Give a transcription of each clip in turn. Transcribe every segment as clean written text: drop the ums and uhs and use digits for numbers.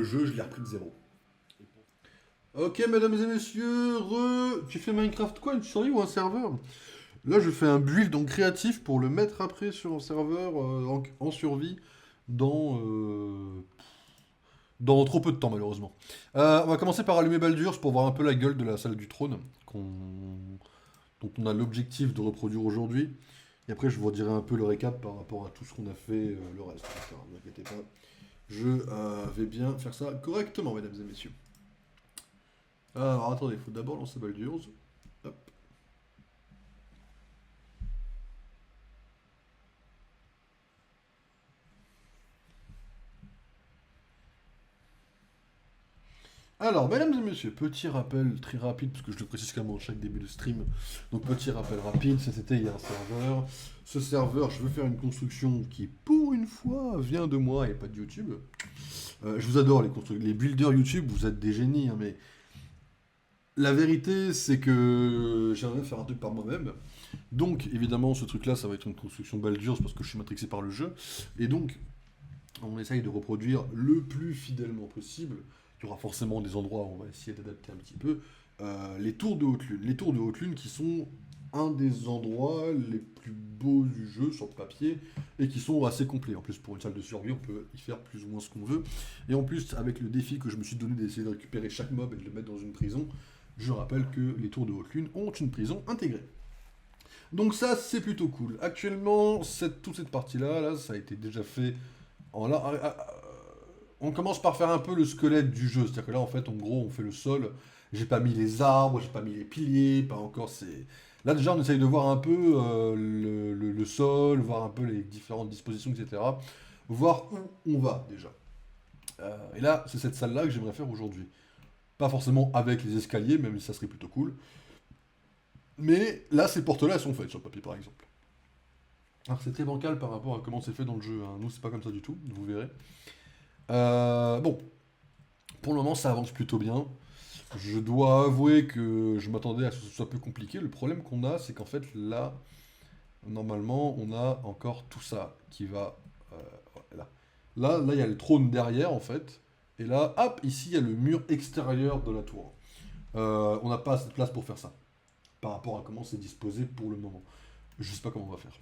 jeu, je l'ai repris de zéro. Ok, mesdames et messieurs, tu fais Minecraft quoi, une survie ou un serveur? Là, je fais un build donc créatif pour le mettre après sur un serveur en survie dans, dans trop peu de temps, malheureusement. On va commencer par allumer Baldur's pour voir un peu la gueule de la salle du trône, dont on a l'objectif de reproduire aujourd'hui. Et après, je vous redirai un peu le récap par rapport à tout ce qu'on a fait, le reste, etc. Ne vous inquiétez pas. Je vais bien faire ça correctement, mesdames et messieurs. Alors, attendez, il faut d'abord lancer Baldur's. Hop. Alors, mesdames et messieurs, petit rappel très rapide, parce que je le précise quand même en chaque début de stream. Donc, petit rappel rapide, c'était il y a un serveur. Ce serveur, je veux faire une construction qui, pour une fois, vient de moi et pas de YouTube. Je vous adore les builders YouTube, vous êtes des génies, hein, mais la vérité, c'est que j'aimerais faire un truc par moi-même. Donc, évidemment, ce truc-là, ça va être une construction Baldur's parce que je suis matrixé par le jeu. Et donc, on essaye de reproduire le plus fidèlement possible. Il y aura forcément des endroits où on va essayer d'adapter un petit peu. Les tours de Haute-Lune. Les tours de Haute-Lune qui sont un des endroits les plus beaux du jeu sur le papier et qui sont assez complets. En plus, pour une salle de survie, on peut y faire plus ou moins ce qu'on veut. Et en plus, avec le défi que je me suis donné d'essayer de récupérer chaque mob et de le mettre dans une prison, je rappelle que les tours de Haute-Lune ont une prison intégrée. Donc ça, c'est plutôt cool. Actuellement, toute cette partie-là, là, ça a été déjà fait on commence par faire un peu le squelette du jeu. C'est-à-dire que là, en fait, en gros, on fait le sol. J'ai pas mis les arbres, j'ai pas mis les piliers, pas encore. Là, déjà, on essaye de voir un peu le sol, voir un peu les différentes dispositions, etc. Voir où on va, déjà. Et là, c'est cette salle-là que j'aimerais faire aujourd'hui. Pas forcément avec les escaliers, même si ça serait plutôt cool. Mais là, ces portes-là, elles sont faites sur le papier, par exemple. Alors, c'est très bancal par rapport à comment c'est fait dans le jeu, hein. Nous, c'est pas comme ça du tout, vous verrez. Bon, pour le moment, ça avance plutôt bien. Je dois avouer que je m'attendais à ce que ce soit plus compliqué. Le problème qu'on a, c'est qu'en fait, là, normalement, on a encore tout ça qui va là. Là, il y a le trône derrière, en fait. Et là, hop, ici, il y a le mur extérieur de la tour. On n'a pas assez de place pour faire ça, par rapport à comment c'est disposé pour le moment. Je sais pas comment on va faire.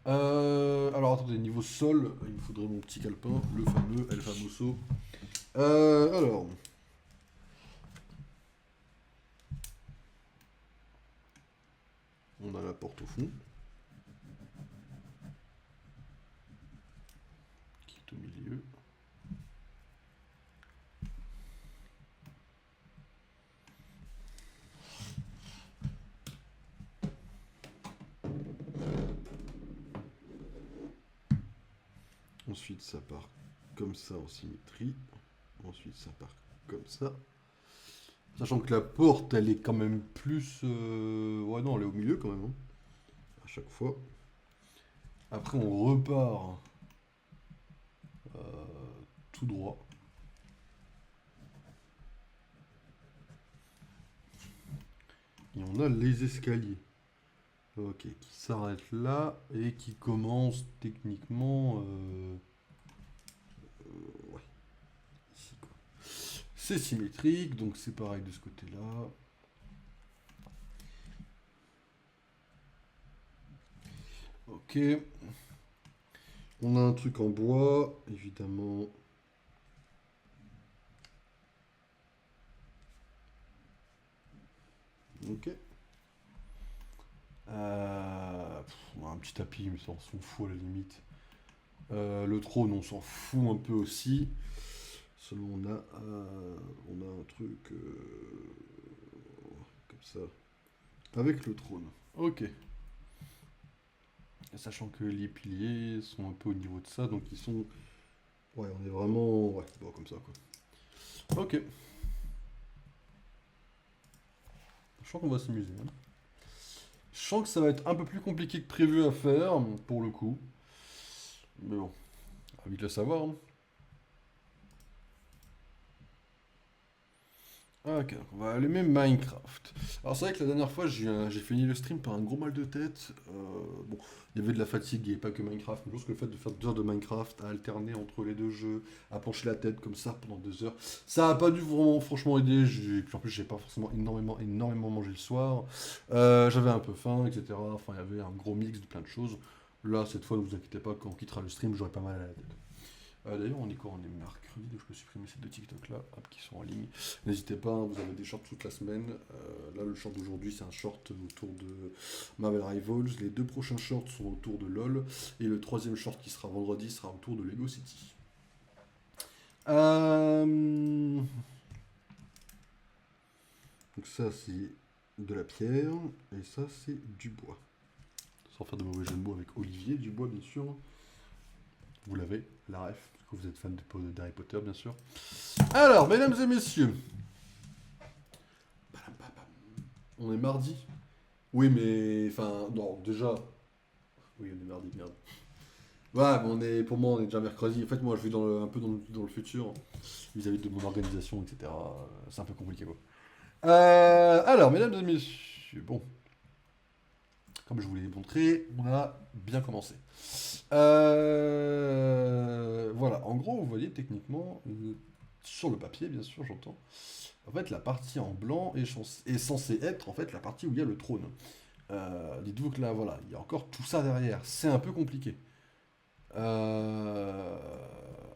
Alors attendez, niveau sol, il me faudrait mon petit calepin, le fameux El Famoso. Alors, on a la porte au fond, qui est au milieu. Ensuite, ça part comme ça en symétrie. Ensuite, ça part comme ça. Sachant que la porte, elle est quand même plus... Ouais, non, elle est au milieu quand même, hein, à chaque fois. Après, on repart tout droit. Et on a les escaliers. Ok, qui s'arrête là et qui commence techniquement... ouais, ici quoi. C'est symétrique, donc c'est pareil de ce côté-là. Ok. On a un truc en bois, évidemment. Ok. On a un petit tapis, mais ça on s'en fout à la limite. Le trône, on s'en fout un peu aussi. Seulement on a un truc comme ça. Avec le trône. Ok. Sachant que les piliers sont un peu au niveau de ça, donc ils sont... Ouais, on est vraiment... Ouais, bon, comme ça, quoi. Ok. Je sens qu'on va s'amuser, hein. Je sens que ça va être un peu plus compliqué que prévu à faire, pour le coup. Mais bon, à vite le savoir, hein. Ok, donc on va allumer Minecraft. Alors c'est vrai que la dernière fois j'ai fini le stream par un gros mal de tête. Bon, il y avait de la fatigue et pas que Minecraft, mais je pense que le fait de faire 2 heures de Minecraft, à alterner entre les deux jeux, à pencher la tête comme ça pendant 2 heures, ça a pas dû vraiment franchement aider. Puis en plus j'ai pas forcément énormément mangé le soir. J'avais un peu faim, etc. Enfin il y avait un gros mix de plein de choses. Là cette fois ne vous inquiétez pas, quand on quittera le stream j'aurai pas mal à la tête. D'ailleurs, on est quoi? On est mercredi, donc je peux supprimer ces 2 TikTok là, hop, qui sont en ligne. N'hésitez pas, hein, vous avez des shorts toute la semaine. Là, le short d'aujourd'hui, c'est un short autour de Marvel Rivals. Les 2 prochains shorts sont autour de LoL. Et le 3e short qui sera vendredi sera autour de Lego City. Donc ça, c'est de la pierre. Et ça, c'est du bois. Sans faire de mauvais jeu de mots avec Olivier Dubois, bien sûr. Vous l'avez, la ref, parce que vous êtes fan d'Harry Potter, bien sûr. Alors, mesdames et messieurs, on est mardi. Oui, mais, enfin, non, déjà, oui, on est mardi, merde. Ouais, mais pour moi, on est déjà mercredi. En fait, moi, je vis un peu dans le futur, vis-à-vis de mon organisation, etc. C'est un peu compliqué, quoi. Alors, mesdames et messieurs, bon, comme je vous l'ai montré, on a bien commencé. Voilà, en gros, vous voyez techniquement, sur le papier, bien sûr, j'entends. En fait, la partie en blanc est censée être en fait la partie où il y a le trône. Dites-vous que là, voilà, il y a encore tout ça derrière. C'est un peu compliqué. De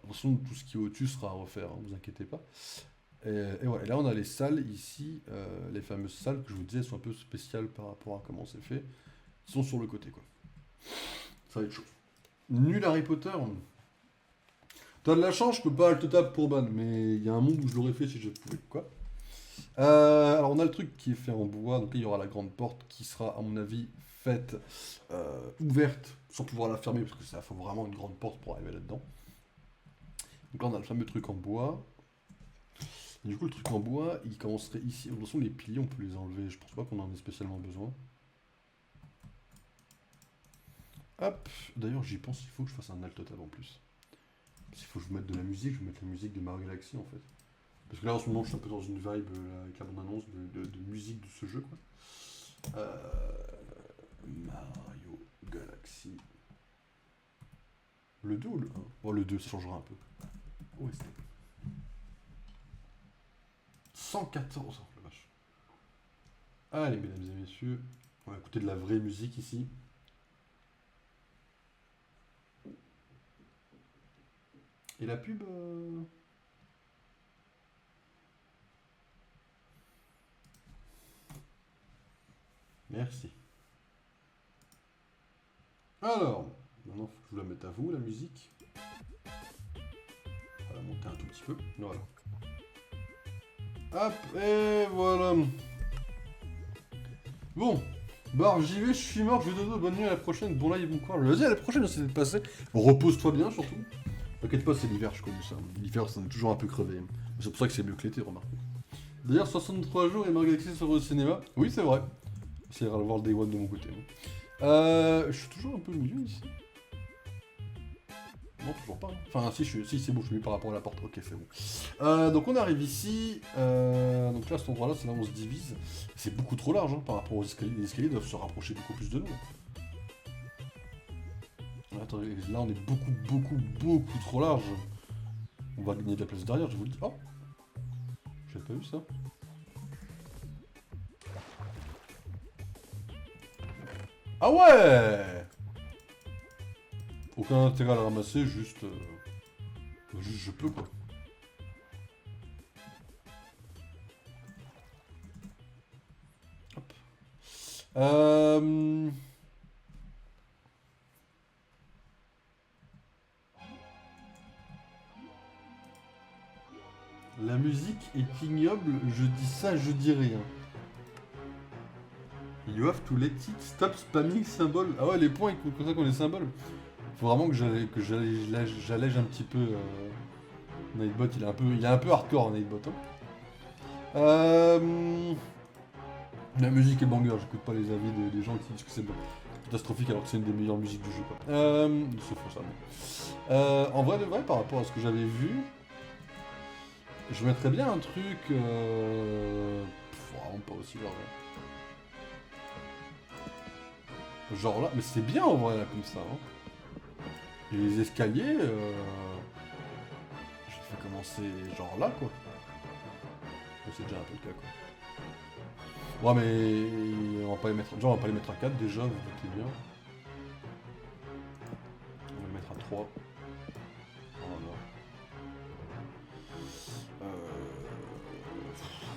toute façon, tout ce qui est au-dessus sera à refaire, hein, vous inquiétez pas. Et voilà, et là, on a les salles ici, les fameuses salles que je vous disais sont un peu spéciales par rapport à comment c'est fait. Ils sont sur le côté, quoi. Ça va être chaud. Nul Harry Potter. T'as de la chance, je peux pas te taper pour ban, mais il y a un monde où je l'aurais fait si je pouvais. Quoi? Alors on a le truc qui est fait en bois, donc là il y aura la grande porte qui sera à mon avis faite ouverte sans pouvoir la fermer parce que ça faut vraiment une grande porte pour arriver là-dedans. Donc là on a le fameux truc en bois. Et du coup le truc en bois il commencerait ici. De toute façon les piliers on peut les enlever, je pense pas qu'on en ait spécialement besoin. Hop, d'ailleurs j'y pense, il faut que je fasse un alt tab en plus. S'il faut que je mette de la musique, je vais mettre la musique de Mario Galaxy en fait. Parce que là en ce moment je suis un peu dans une vibe avec la bande-annonce de musique de ce jeu quoi. Mario Galaxy. Le 2 ou le 1? Oh le 2 ça changera un peu. Oh c'était 114, oh, la vache. Allez mesdames et messieurs, on va écouter de la vraie musique ici. Et la pub Merci. Alors, maintenant, il faut que je vous la mette à vous, la musique. On va la monter un tout petit peu. Voilà. Hop, et voilà. Bon. Bah, j'y vais, je suis mort, je vais dodo, bonne nuit, à la prochaine. Bon live, bon courage. Vas-y, à la prochaine, j'essaie de passer. Repose-toi bien, surtout. T'inquiète pas, c'est l'hiver, je connais ça. L'hiver, ça est toujours un peu crevé. C'est pour ça que c'est mieux que l'été, remarque. D'ailleurs, 63 jours et Mario Galaxy sort au cinéma. Oui, c'est vrai. C'est à voir le Day One de mon côté. Je suis toujours un peu au milieu ici. Non, toujours pas. Enfin, si, c'est bon, je suis mis par rapport à la porte. Ok, c'est bon. Donc, on arrive ici. Donc là, à cet endroit-là, c'est là où on se divise. C'est beaucoup trop large hein, par rapport aux escaliers. Les escaliers doivent se rapprocher beaucoup plus de nous. Attendez, là, on est beaucoup trop large. On va gagner de la place derrière, je vous le dis. Oh! J'avais pas vu ça. Ah ouais! Aucun intérêt à le ramasser, juste je peux quoi. Hop. La musique est ignoble, je dis ça, je dis rien. You have to let it stop spamming symbole. Ah ouais, les points, ils comptent comme ça qu'on les symboles. Faut vraiment que j'allège un petit peu. Nightbot, il est un peu hardcore, Nightbot. Hein. La musique est banger, j'écoute pas les avis des gens qui disent que c'est catastrophique alors que c'est une des meilleures musiques du jeu. Quoi. C'est faux ça. En vrai de vrai, par rapport à ce que j'avais vu, Je mettrais bien un truc... vraiment pas aussi genre... Genre là, mais c'est bien en vrai là comme ça. Hein. Et les escaliers... Je fais commencer genre là quoi. C'est déjà un peu le cas quoi. Ouais mais on va pas les mettre. Genre on va pas les mettre à 4 déjà, vous doutez bien. On va les mettre à 3. Voilà.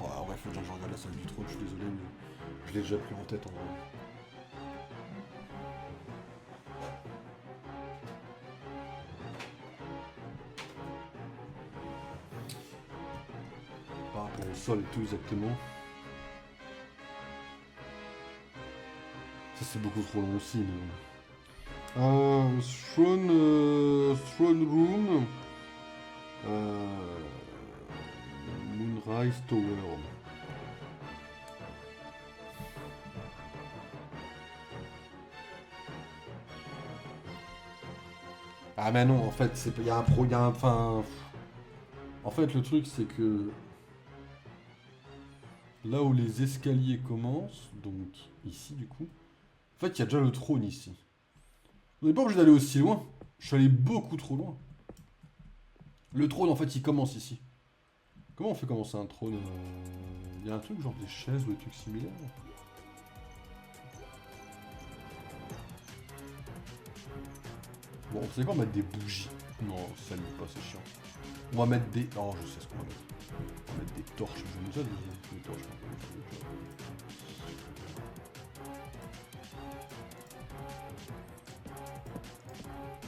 Ouais, ouais, faut que je regarde la salle du trône, je suis désolé mais je l'ai déjà pris en tête en vrai. Par rapport au sol et tout exactement. Ça c'est beaucoup trop long aussi mais... Throne Room. Moonrise Tower. Ah mais non, en fait, il y a un pro, il y a un... Enfin... En fait, le truc, c'est que... Là où les escaliers commencent, donc ici du coup... En fait, il y a déjà le trône ici. On n'est pas obligé d'aller aussi loin. Je suis allé beaucoup trop loin. Le trône, en fait, il commence ici. Comment on fait commencer un trône Il y a un truc genre des chaises ou des trucs similaires. Bon, vous savez quoi, on va mettre des bougies. Non, ça ne pas, c'est chiant. On va mettre des... Oh, je sais ce qu'on va mettre. On va mettre des torches. Je vais déjà des torches.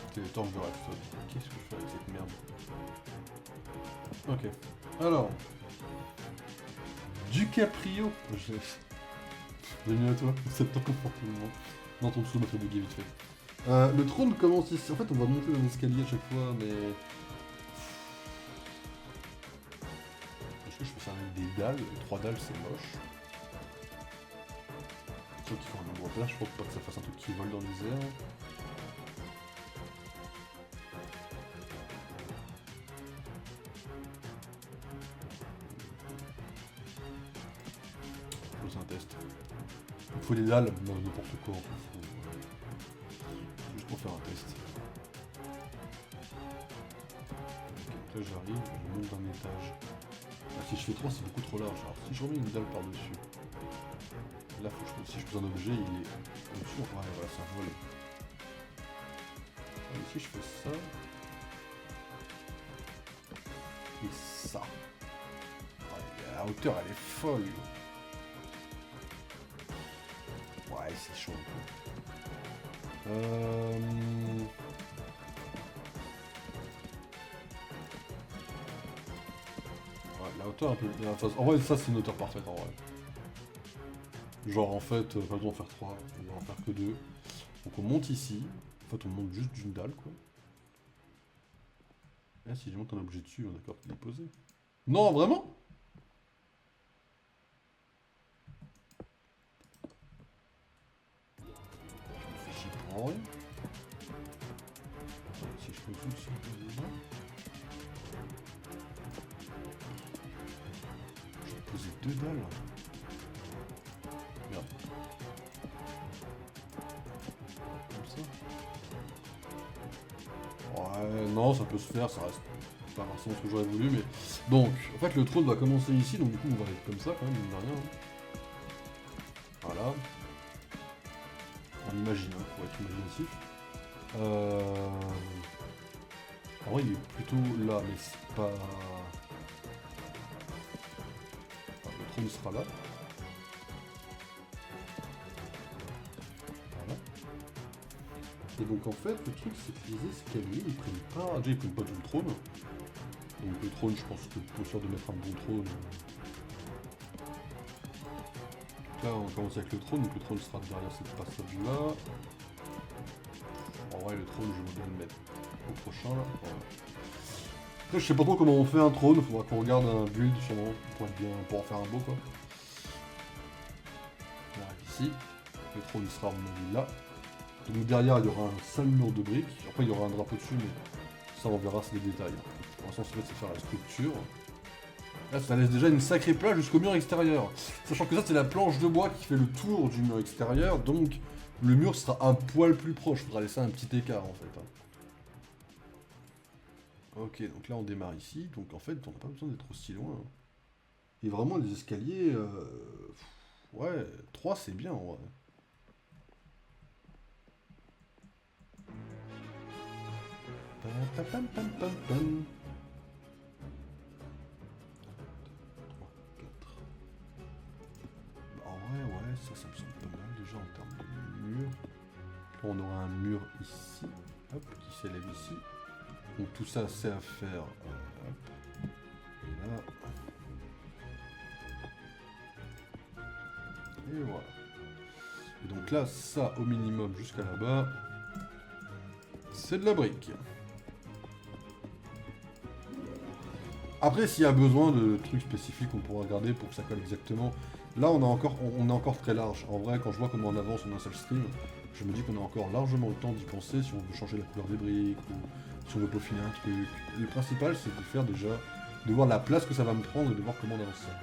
Ok, les torches de redstone. Qu'est-ce que je fais avec cette merde? Ok. Alors. DiCaprio. Bienvenue à toi. C'est ton comportement. Non, ton dessous m'a fait bugger vite fait. Le trône commence ici. En fait, on va monter dans l'escalier à chaque fois, mais... Est-ce que je fais ça avec des dalles? 3 dalles, c'est moche. Ceux qui font un endroit plat, je pense pas que ça fasse un truc qui vole dans les airs. C'est un test. Il faut des dalles, non, n'importe quoi, on s'en fout. Juste pour faire un test. Ok, là j'arrive, je monte d'un étage. Ah, si je fais 3, c'est beaucoup trop large. Alors si je remets une dalle par-dessus, là faut que si je pose un objet, il est au-dessus. Ouais, voilà, ça vole. Et si je fais ça... Et ça... Ouais, la hauteur, elle est folle. Ouais, c'est chaud. Ouais, la hauteur un peu... En vrai, ça, c'est une hauteur parfaite, en vrai. Genre, en fait, pas besoin d'en faire 3, on va en faire que 2. Donc on monte ici. En fait, on monte juste d'une dalle, quoi. Et si je monte un objet dessus, d'accord, il est posé. Non, vraiment? Je me fais chier pour rien. Si je pose dessus, je vais poser 2 dalles. Merde. Comme ça. Ouais, non, ça peut se faire, ça reste pas forcément ce que j'aurais voulu, mais... Donc, en fait, le trône va commencer ici, donc du coup, on va être comme ça, quand même, mine de rien. Hein. Voilà. On imagine, hein, pour être imaginatif. En vrai, il est plutôt là, mais c'est pas... Enfin, le trône sera là. Voilà. Et donc, en fait, le truc, c'est que les escaliers, ils prennent pas... Déjà, ils prennent pas tout le trône. Donc, le trône, je pense que pour sûr de mettre un bon trône... Là, on commence avec le trône, donc le trône sera derrière cette passage-là. En vrai, le trône, je vais bien le mettre au prochain, là. Voilà. Après, je sais pas trop comment on fait un trône, il faudra qu'on regarde un build, sûrement, pour en faire un beau, quoi. On arrive ici. Le trône sera, à mon avis, là. Donc derrière, il y aura un sale mur de briques. Après, il y aura un drapeau dessus, mais ça, on verra, c'est des détails. Pour l'instant, c'est faire la structure. Là, ça laisse déjà une sacrée plage jusqu'au mur extérieur. Sachant que ça, c'est la planche de bois qui fait le tour du mur extérieur, donc le mur sera un poil plus proche. Faudra laisser un petit écart, en fait. Hein. Ok, donc là, on démarre ici. Donc, en fait, on n'a pas besoin d'être aussi loin. Hein. Et vraiment, les escaliers... ouais, 3, c'est bien, en vrai. Pam, pam, pam, pam, pam. 4. En vrai, ouais, ça me semble pas mal déjà en termes de mur. Là, on aura un mur ici, hop, qui s'élève ici. Donc tout ça, c'est à faire. Hop. Et là. Et voilà. Et donc là, ça, au minimum, jusqu'à là-bas, c'est de la brique. Après, s'il y a besoin de trucs spécifiques, on pourra regarder pour que ça colle exactement. Là, on est encore très large. En vrai, quand je vois comment on avance en un seul stream, je me dis qu'on a encore largement le temps d'y penser si on veut changer la couleur des briques ou si on veut peaufiner un truc. Le principal, c'est de faire déjà, de voir la place que ça va me prendre et de voir comment on avance ça.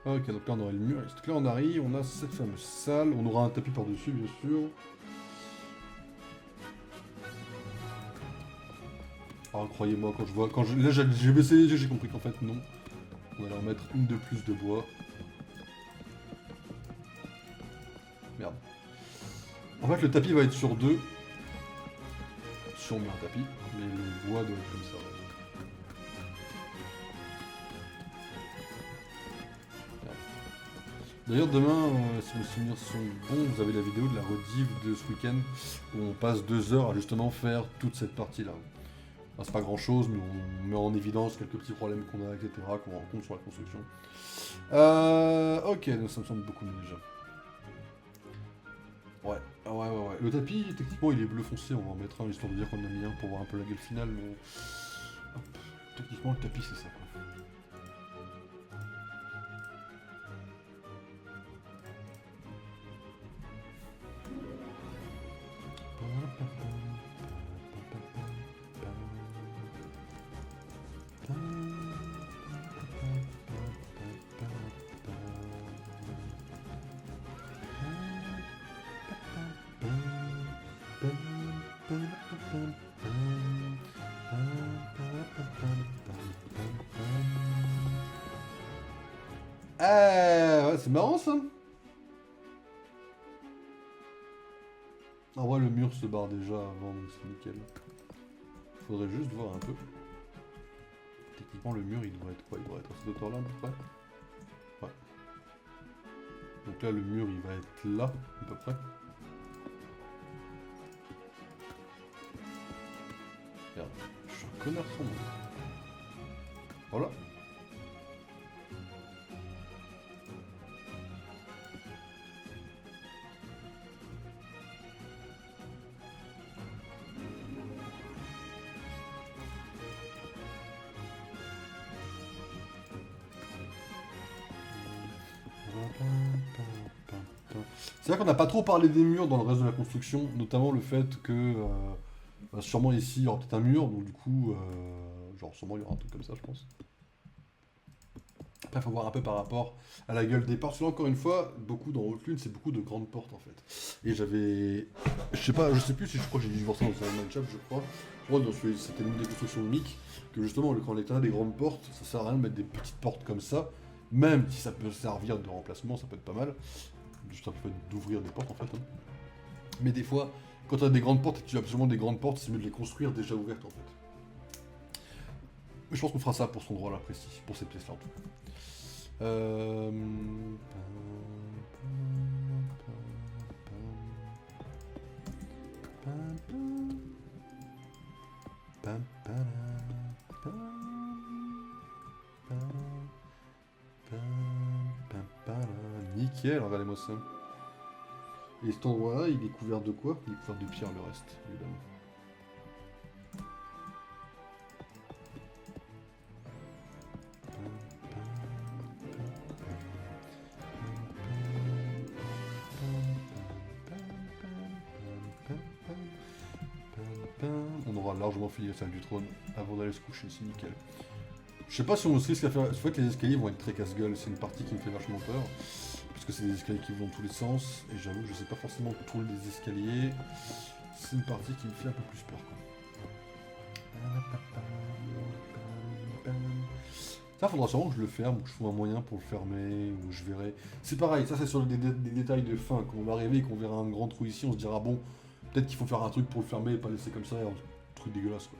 Ok, donc là on aurait le mur. Donc là on arrive, on a cette fameuse salle, on aura un tapis par-dessus bien sûr. Alors croyez-moi, là j'ai baissé les yeux, j'ai compris qu'en fait non. On va leur mettre une de plus de bois. Merde. En fait le tapis va être sur 2. Si on met un tapis, mais le bois doit être comme ça. D'ailleurs demain, si mes souvenirs sont bons, vous avez la vidéo de la rediff de ce week-end où on passe 2 heures à justement faire toute cette partie-là. Enfin, c'est pas grand-chose, mais on met en évidence quelques petits problèmes qu'on a, etc., qu'on rencontre sur la construction. Ok, donc ça me semble beaucoup mieux déjà. Ouais, ouais. Le tapis, techniquement, il est bleu foncé, on va en mettre un histoire de dire qu'on en a mis un pour voir un peu la gueule finale, mais... Hop. Techniquement, le tapis, c'est ça, quoi. Ouais, c'est marrant ça. En vrai, le mur se barre déjà avant, donc c'est nickel. Faudrait juste voir un peu. Techniquement, le mur, il devrait être quoi? Il devrait être à cette hauteur-là, à peu près. Ouais. Donc là, le mur, il va être là, à peu près. Merde, je suis un connard sans moi. Voilà. C'est vrai qu'on n'a pas trop parlé des murs dans le reste de la construction, notamment le fait que sûrement ici il y aura peut-être un mur, donc du coup, genre sûrement il y aura un truc comme ça, je pense. Après, il faut voir un peu par rapport à la gueule des portes. Là, encore une fois, beaucoup dans Haute-Lune, c'est beaucoup de grandes portes en fait. Et j'avais. Je sais plus si je crois que j'ai dû voir ça dans un match-up, je crois. Moi, c'était une des constructions de Mick, que justement, quand on a des grandes portes, ça sert à rien de mettre des petites portes comme ça. Même si ça peut servir de remplacement, ça peut être pas mal. Juste un peu d'ouvrir des portes en fait. Hein. Mais des fois, quand tu as des grandes portes et que tu as absolument des grandes portes, c'est mieux de les construire déjà ouvertes en fait. Mais je pense qu'on fera ça pour cet endroit-là précis, pour cette pièce-là en tout cas. Nickel, regardez-moi ça. Et cet endroit-là, il est couvert de quoi? Il est couvert de pierre, le reste, évidemment. On aura largement fini la salle du trône avant d'aller se coucher, c'est nickel. Je sais pas si on se risque à faire... En fait, les escaliers vont être très casse-gueule, c'est une partie qui me fait vachement peur. Parce que c'est des escaliers qui vont dans tous les sens, et j'avoue que je sais pas forcément tourner des escaliers. C'est une partie qui me fait un peu plus peur, quoi. Ça, faudra sûrement que je le ferme, ou que je trouve un moyen pour le fermer, ou je verrai. C'est pareil, ça c'est sur des détails de fin. Quand on va arriver et qu'on verra un grand trou ici, on se dira bon, peut-être qu'il faut faire un truc pour le fermer et pas laisser comme ça, un truc dégueulasse, quoi.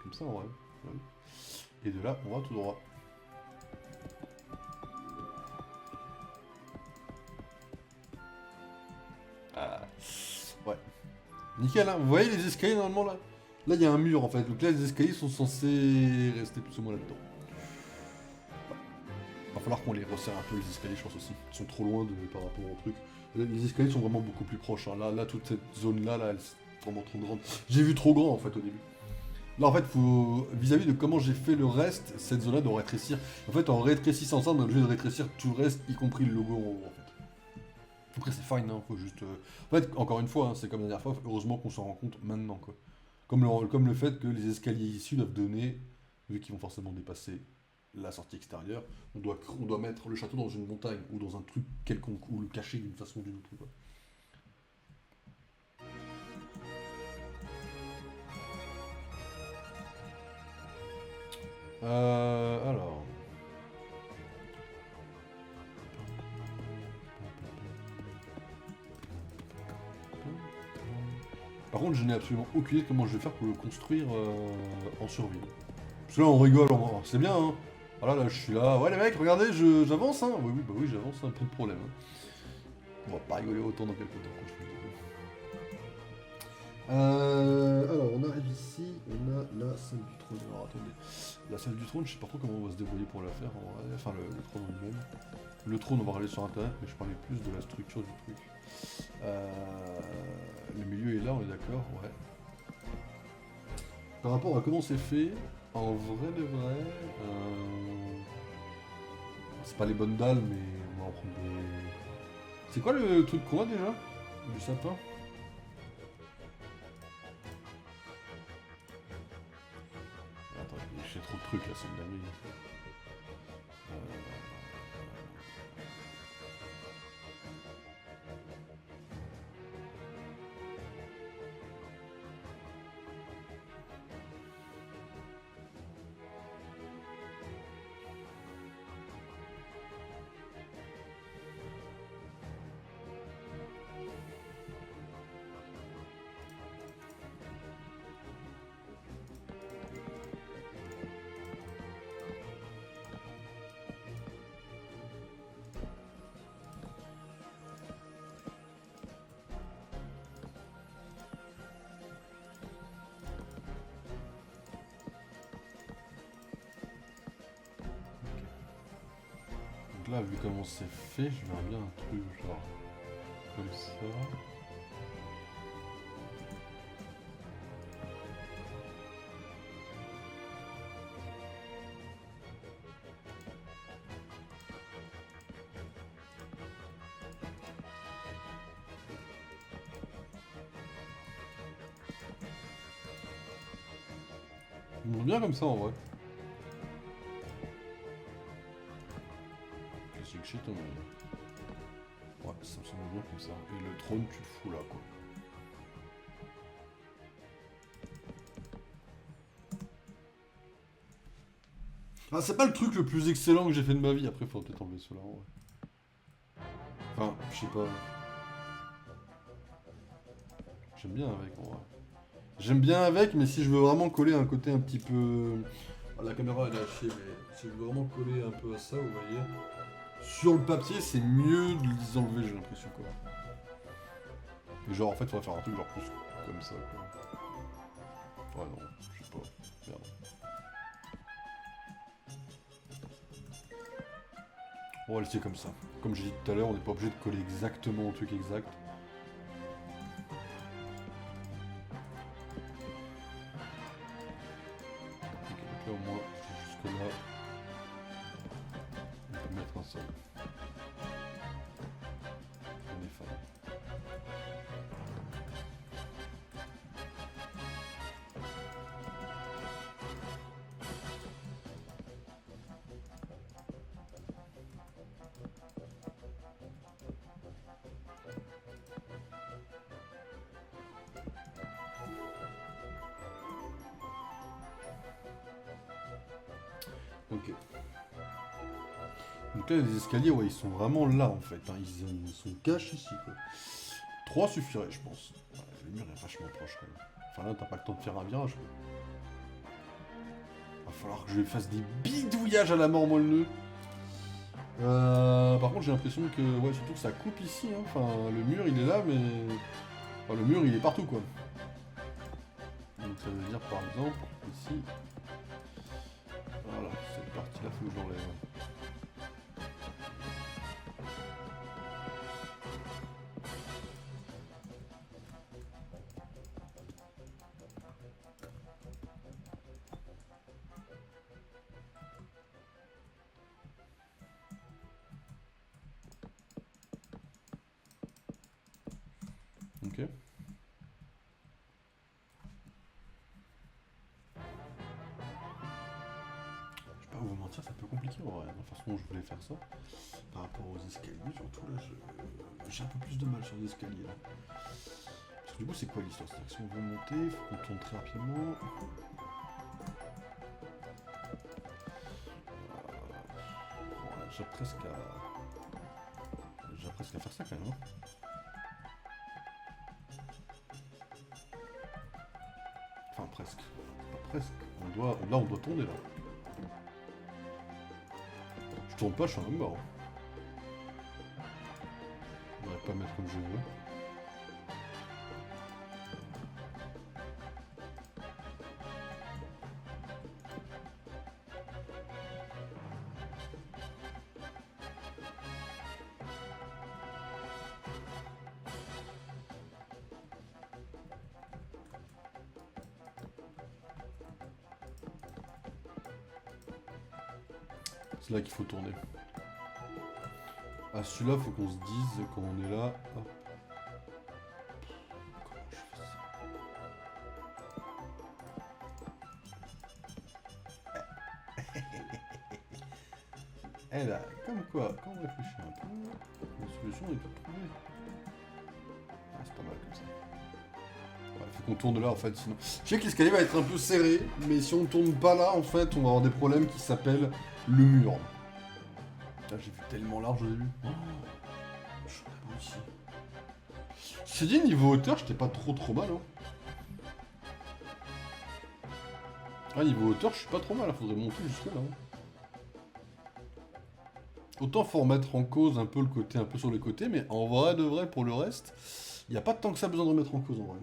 Comme ça, en vrai. Ouais. Et de là, on va tout droit. Ah. Ouais. Nickel, hein. Vous voyez les escaliers, normalement, là? Là, il y a un mur, en fait. Donc là, les escaliers sont censés rester plus ou moins là-dedans. Va falloir qu'on les resserre un peu, les escaliers, je pense aussi. Ils sont trop loin par rapport au truc. Les escaliers sont vraiment beaucoup plus proches. Hein. Là, toute cette zone-là, elle est vraiment trop grande. J'ai vu trop grand, en fait, au début. Là, en fait, faut vis-à-vis de comment j'ai fait le reste, cette zone-là doit rétrécir. En fait, en rétrécissant ça, on est obligé de rétrécir tout le reste, y compris le logo en haut, en fait. Après, c'est fine, hein, faut juste... En fait, encore une fois, hein, c'est comme la dernière fois, heureusement qu'on s'en rend compte maintenant, quoi. Comme le fait que les escaliers issus doivent donner, vu qu'ils vont forcément dépasser la sortie extérieure, on doit mettre le château dans une montagne, ou dans un truc quelconque, ou le cacher d'une façon ou d'une autre, quoi. Alors... Par contre, je n'ai absolument aucune idée de comment je vais faire pour le construire en survie. Parce que là, on rigole, c'est bien, hein. Voilà, là, je suis là. Ouais, les mecs, regardez, j'avance, hein. Oui, oui, bah oui, j'avance, hein, pas de problème. Hein. On va pas rigoler autant dans quelques temps, quand je fais alors, on arrive ici, on a la salle du trône. Alors, attendez. La salle du trône, je sais pas trop comment on va se débrouiller pour la faire, en vrai. Enfin, le trône en lui-même. Le trône, on va regarder sur internet, mais je parlais plus de la structure du truc. Le milieu est là, on est d'accord, ouais. Par rapport à comment c'est fait, en vrai de vrai, c'est pas les bonnes dalles, mais on va en prendre des... C'est quoi le truc qu'on a déjà? Du sapin? Attends, j'ai trop de trucs là, c'est une dinguerie. Donc là, vu comment c'est fait, je verrais bien un truc genre comme ça. Bien comme ça en vrai. Classique shit, hein, mais... Ouais, ça me semble bien comme ça. Et le trône, tu le fous là, quoi. Ah, c'est pas le truc le plus excellent que j'ai fait de ma vie. Après, faudrait peut-être enlever cela, en vrai. Enfin, je sais pas. J'aime bien avec, en vrai. J'aime bien avec, mais si je veux vraiment coller un côté un petit peu Ah, la caméra elle est à chier, mais si je veux vraiment coller un peu à ça, vous voyez, sur le papier c'est mieux de les enlever, j'ai l'impression quoi. Mais genre en fait, il faudrait faire un truc genre plus comme ça quoi. Ouais, non, je sais pas. Merde. On va le laisser comme ça. Comme j'ai dit tout à l'heure, on n'est pas obligé de coller exactement au truc exact. Ok, donc là au moins, jusque là, on peut mettre un seul. On est fan. Ok. Donc là, les escaliers, ouais, ils sont vraiment là en fait. Hein. Ils sont cachés ici quoi. 3 suffirait, je pense. Ouais, le mur est vachement proche quand même. Enfin là, t'as pas le temps de faire un virage quoi. Va falloir que je fasse des bidouillages à la mort, moi le nœud. Par contre, j'ai l'impression que, ouais, surtout que ça coupe ici. Hein. Enfin, le mur il est là, mais. Enfin, le mur il est partout quoi. Donc ça veut dire par exemple, ici. Voilà, cette partie là, faut que je l'enlève. Ok. Je vais pas vous mentir, c'est un peu compliqué en vrai. De toute façon, je voulais faire ça. Par rapport aux escaliers, surtout là, j'ai un peu plus de mal sur les escaliers là. Parce que du coup, c'est quoi l'histoire? C'est-à-dire que si on veut monter, il faut qu'on tourne très rapidement. Voilà, j'ai presque à faire ça quand même. Hein. Enfin, presque. Pas presque. Là, on doit tourner là. Je tourne pas, je suis un homme mort. On n'arrive pas à mettre comme je veux. C'est là qu'il faut tourner. Ah, celui-là, faut qu'on se dise quand on est là. Hop. Comment je fais ça? Eh là, comme quoi, quand on réfléchit un peu, la solution est toute trouvée. Ah, c'est pas mal comme ça. Ouais, faut qu'on tourne là en fait, sinon. Je sais que l'escalier va être un peu serré, mais si on tourne pas là, en fait, on va avoir des problèmes qui s'appellent le mur. Là, j'ai vu tellement large au début. Oh, je suis beau ici. J'ai dit niveau hauteur, j'étais pas trop mal. Hein. Ah, niveau hauteur, je suis pas trop mal, il faudrait monter jusque là. Hein. Autant faut remettre en cause un peu le côté un peu sur les côtés, mais en vrai de vrai, pour le reste, il n'y a pas tant que ça besoin de remettre en cause en vrai.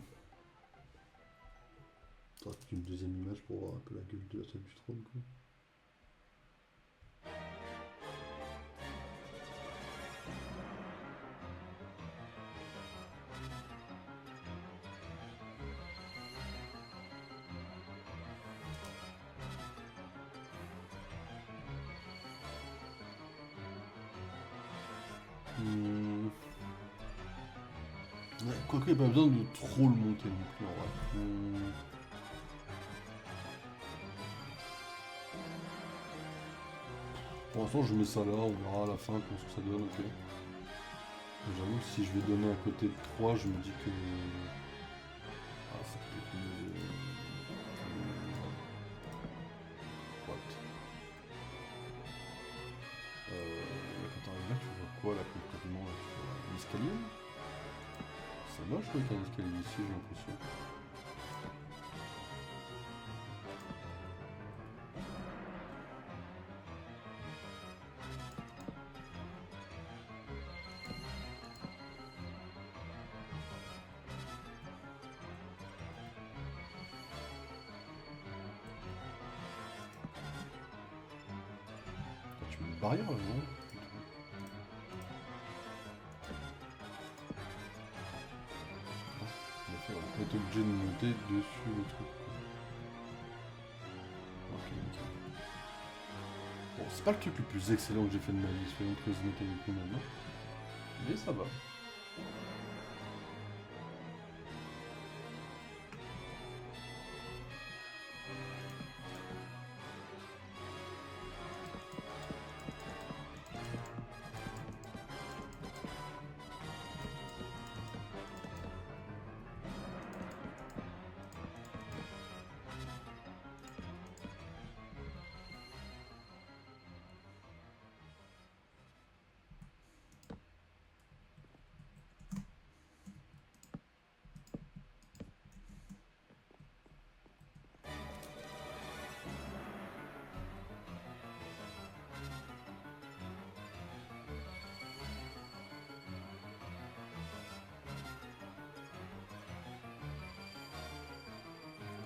Ça reste une deuxième image pour voir un peu la gueule de la salle du trône quoi. Ouais, quoique, il n'y a pas besoin de trop le monter non plus, en vrai. Pour l'instant, je mets ça là, on verra à la fin ce que ça donne, ok. J'avoue que si je vais donner à côté de 3, je me dis que... Ah, ça peut être mieux... What? Quand t'arrives là, tu vois quoi là concrètement là, tu vois un escalier? C'est moche quoi, qu'il y a un escalier ici, j'ai l'impression. Tu mets une barrière là, non? En effet, on peut être obligé de monter dessus le truc. Ok, nickel. Bon, c'est pas le truc le plus excellent que j'ai fait de ma vie, soyons très honnêtes avec nous maintenant. Mais ça va.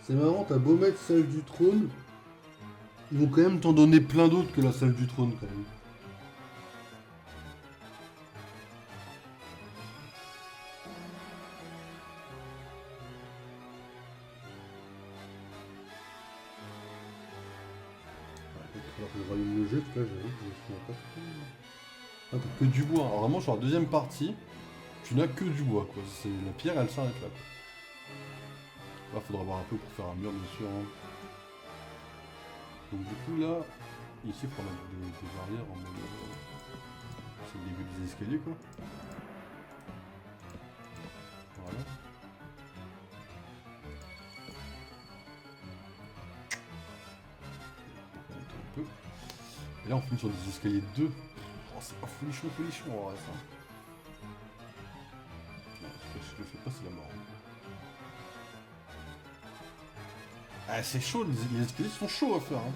C'est marrant, t'as beau mettre salle du trône, ils vont quand même t'en donner plein d'autres que la salle du trône quand même. Alors que le royaume de jeu, là j'avoue que je me souviens pas trop. Ah, t'as que du bois. Alors vraiment sur la deuxième partie, tu n'as que du bois quoi. La pierre elle s'arrête là. Là faudra avoir un peu pour faire un mur bien sûr. Hein. Donc du coup là, ici il faudra mettre des barrières en mode... c'est le début des escaliers quoi. Voilà. Un peu. Et là on finit sur des escaliers de 2. Oh c'est pas folichon en vrai ça. Non, si je le fais pas c'est la mort. Ah c'est chaud, les escaliers sont chauds à faire. Hein.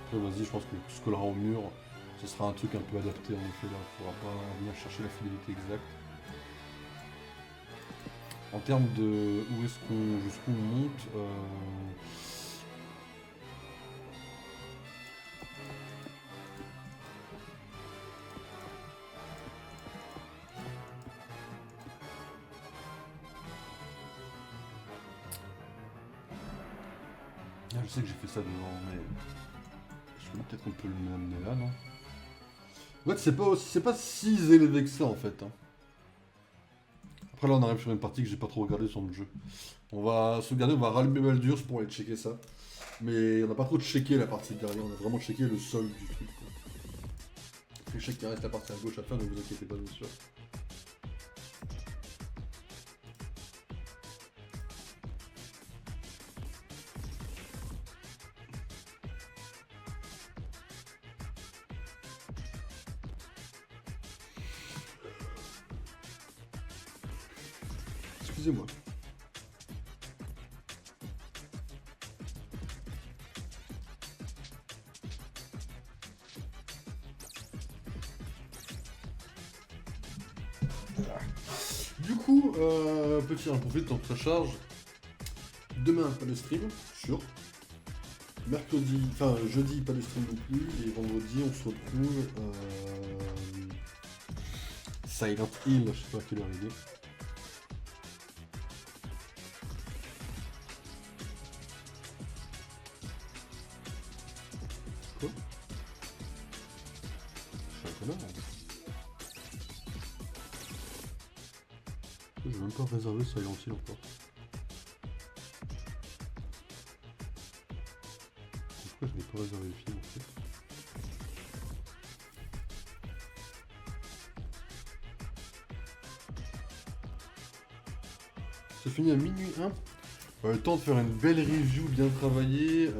Après vas-y, je pense que tout ce collera au mur, ce sera un truc un peu adapté en effet là. Il faudra pas venir chercher la fidélité exacte. En termes de où est-ce qu'on jusqu'où on monte, ah, je sais que j'ai fait ça devant, mais peut-être qu'on peut le amener là, non? En fait, c'est pas si élevé que ça en fait. Hein. Après là, on arrive sur une partie que j'ai pas trop regardé sur le jeu. On va sauvegarder, on va rallumer Baldur's pour aller checker ça. Mais on n'a pas trop checké la partie derrière, on a vraiment checké le sol du truc. Quoi. Après, je sais qu'il reste la partie à gauche à faire, ne vous inquiétez pas, bien sûr. Excusez-moi. Du coup, petit profite tant que ça charge. Demain, pas de stream, sûr. Mercredi, enfin jeudi, pas de stream non plus. Et vendredi, on se retrouve. Silent Hill, je sais pas à quelle heure il est. Quoi? Je suis un connard. Je vais même pas réserver Silent Hill encore. Pourquoi je n'ai pas réservé le film en fait? C'est fini à minuit 1. Le temps de faire une belle review bien travaillée.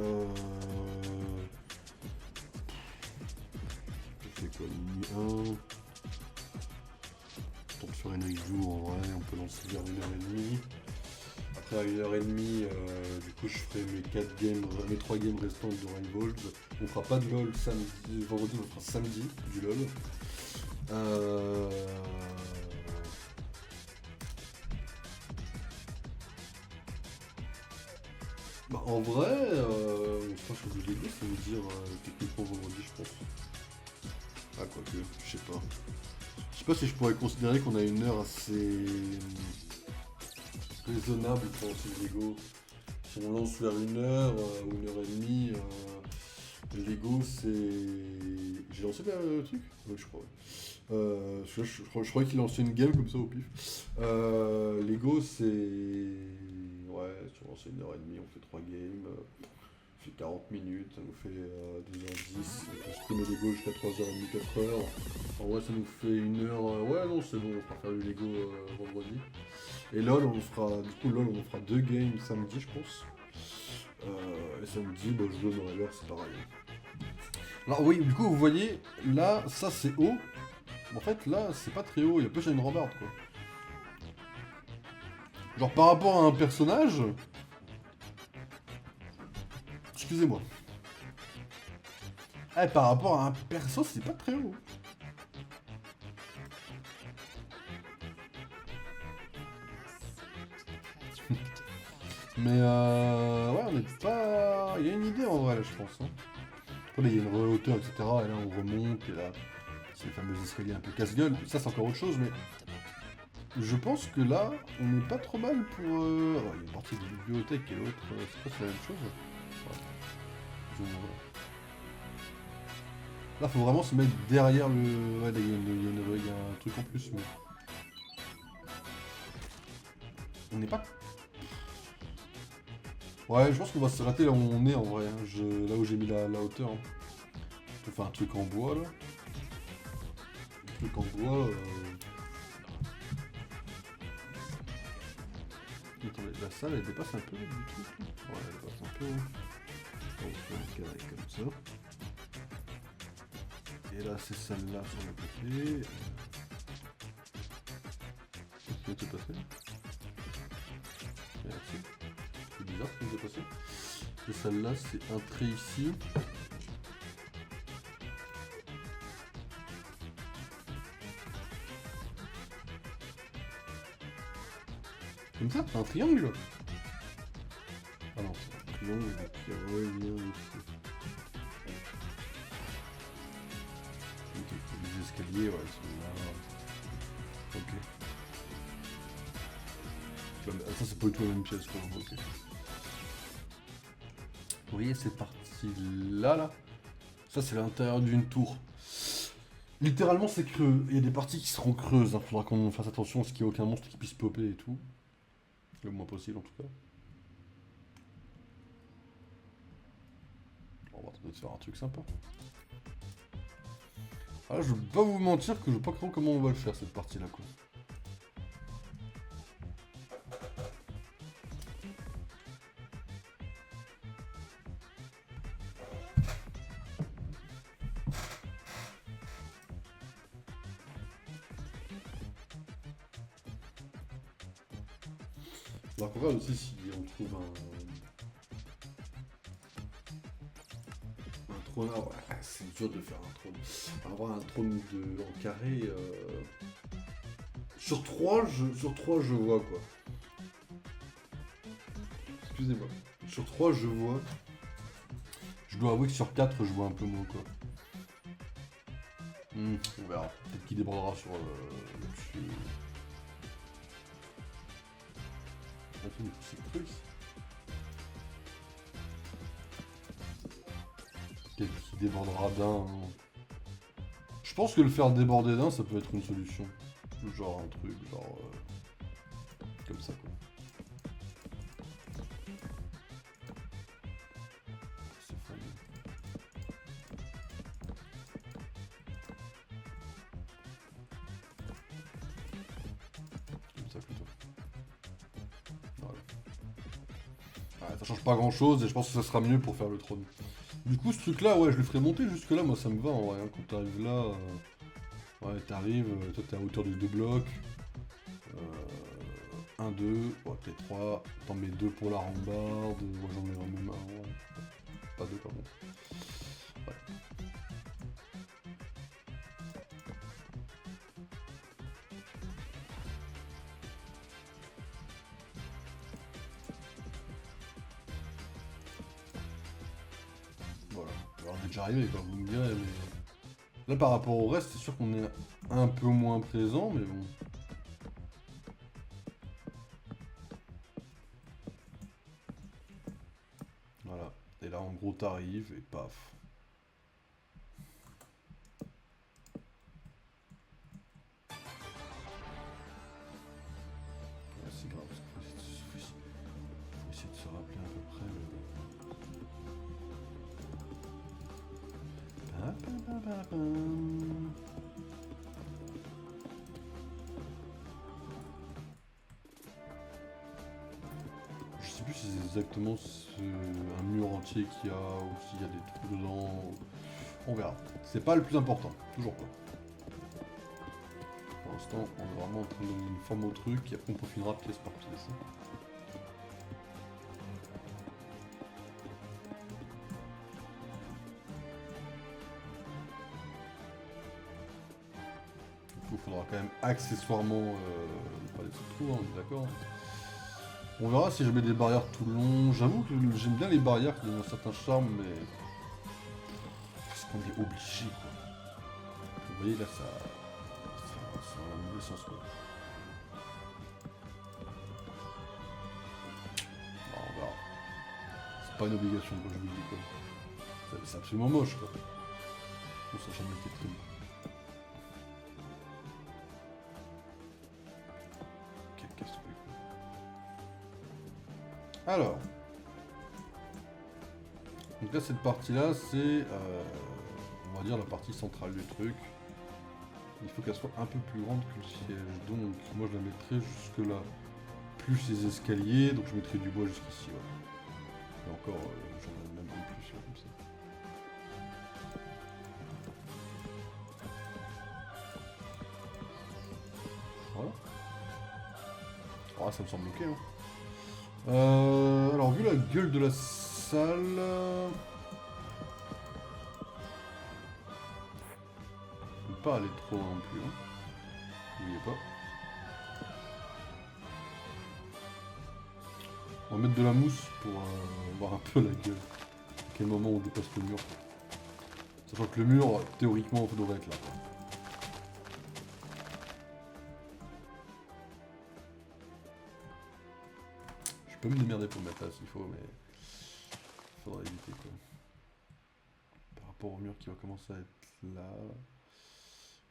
C'est quoi minuit 1? Temps de faire une review en vrai, on peut lancer vers 1h30. Après à 1h30, du coup je ferai mes 3 games restantes de Rainbow. On fera pas de LOL samedi, vendredi, on fera samedi du LOL. Bah, en vrai, je pense que je l'ai dit, ça veut dire techniquement vendredi, je pense. Ah, quoique, je sais pas. Je sais pas si je pourrais considérer qu'on a une heure assez raisonnable pour lancer le Lego. Si on lance vers une heure ou une heure et demie, Lego c'est. J'ai lancé le truc? Oui, je crois. Je croyais qu'il lançait une game comme ça au pif. Lego c'est. Ouais, si on lance une heure et demie, on fait 3 games. Ça fait 40 minutes, ça nous fait 2h10. On peut streamer Lego jusqu'à 3h30, 4h. En vrai, ça nous fait une heure. Ouais, non, c'est bon, on fera faire du Lego vendredi. Et LOL, on fera. Du coup, LOL, on fera 2 games samedi, je pense. Et samedi, bah, je joue dans la c'est pareil. Alors, oui, du coup, vous voyez, là, ça c'est haut. En fait, là, c'est pas très haut, il y a plus une rambarde, quoi. Genre, par rapport à un personnage. Excusez-moi. Eh, par rapport à un perso, c'est pas très haut. Mais ouais, on n'est pas. Il y a une idée en vrai, là, je pense. Hein. Après, il y a une hauteur, etc. Et là, on remonte, et là, c'est les fameux escaliers un peu casse-gueule. Ça, c'est encore autre chose, mais je pense que là, on n'est pas trop mal pour. Alors, il y a une partie de la bibliothèque et l'autre, c'est pas la même chose. Ouais. Voilà. Là, faut vraiment se mettre derrière le. Ouais, là, il y a un truc en plus, mais. On n'est pas. Ouais, je pense qu'on va s'arrêter là où on est en vrai. Hein. Là où j'ai mis la hauteur. Hein. On peut faire un truc en bois là. Un truc en bois. Attendez, la salle elle dépasse un peu du truc. Ouais, elle dépasse un peu. On fait un carré comme ça. Et là, c'est celle-là sur le côté. Qu'est-ce qui vient de se passer? Merci. C'est bizarre ce qui vient de se passer. Et celle-là, c'est un trait ici. Comme ça, c'est un triangle. Ah non, c'est un triangle qui revient ici. Ok, les escaliers, ouais, ils sont là. Ok. Ça, c'est pas du tout la même pièce, quoi. Ok. Vous voyez cette partie-là, là? Ça, c'est l'intérieur d'une tour. Littéralement, c'est creux. Il y a des parties qui seront creuses. Il faudra qu'on fasse attention à ce qu'il n'y ait aucun monstre qui puisse popper et tout. Le moins possible, en tout cas. On va tenter de faire un truc sympa. Ah, je vais pas vous mentir que je sais pas trop comment on va le faire, cette partie-là, quoi. Alors qu'on regarde aussi si on trouve un trône. Ah ouais, c'est dur de faire un trône. Avoir un trône en carré. Sur 3, je vois quoi. Excusez-moi. Sur 3, je vois. Je dois avouer que sur 4, je vois un peu moins quoi. On verra. Peut-être qu'il débordera sur le dessus. Attends, c'est creux ici. Peut-être qu'il débordera d'un. Hein. Je pense que le faire déborder d'un, ça peut être une solution. Genre un truc, genre. Comme ça quoi. C'est fun. Comme ça plutôt. Voilà. Ouais, ça change pas grand chose et je pense que ça sera mieux pour faire le trône. Du coup, ce truc-là, ouais, je le ferai monter jusque là, moi ça me va en vrai. Hein. Quand t'arrives là, ouais, t'arrives, toi t'es à hauteur de 2 blocs. 1, 2, ouais, peut-être 3. T'en mets 2 pour la rambarde. Ouais, j'en mets même un. Ouais. Pas 2, pardon. Ouais. Voilà. Alors, on est déjà arrivé, quoi, vous me direz, mais. Là, par rapport au reste, c'est sûr qu'on est un peu moins présent, mais bon. Voilà. Et là, en gros, t'arrives et paf. Ouais, c'est grave, parce qu'il faut essayer de se rappeler à peu près le... Je sais plus si c'est exactement un mur entier qu'il y a ou s'il y a des trous dedans. On verra. C'est pas le plus important, toujours pas. Pour l'instant, on est vraiment en train de donner une forme au truc et après on peaufinera pièce par pièce. Il faudra quand même accessoirement pas des trous, hein, on est d'accord. On verra si je mets des barrières tout le long. J'avoue que j'aime bien les barrières qui donnent un certain charme, mais parce qu'on est obligé, quoi. Vous voyez là, ça a un mauvais sens, quoi. Bon, on verra. C'est pas une obligation, quoi, je vous le dis, quoi. C'est absolument moche, quoi. Bon, ça n'a jamais été très beau. Quel casse-couille, quoi. Alors. Donc là, cette partie-là, c'est, on va dire, la partie centrale du truc. Il faut qu'elle soit un peu plus grande que le siège. Donc, moi, je la mettrai jusque là. Plus les escaliers, donc je mettrai du bois jusqu'ici. Ouais. Et encore, j'en ai même un plus, là, comme ça. Voilà. Ah, ça me semble ok. Hein. Alors, vu la gueule de la salle... Je ne peux pas aller trop loin non plus. Hein. N'oubliez pas. On va mettre de la mousse pour voir un peu la gueule. À quel moment on dépasse le mur. Sachant que le mur, théoriquement, devrait être là. Je peux me démerder pour le mettre là s'il faut, mais il faudra éviter quoi. Par rapport au mur qui va commencer à être là,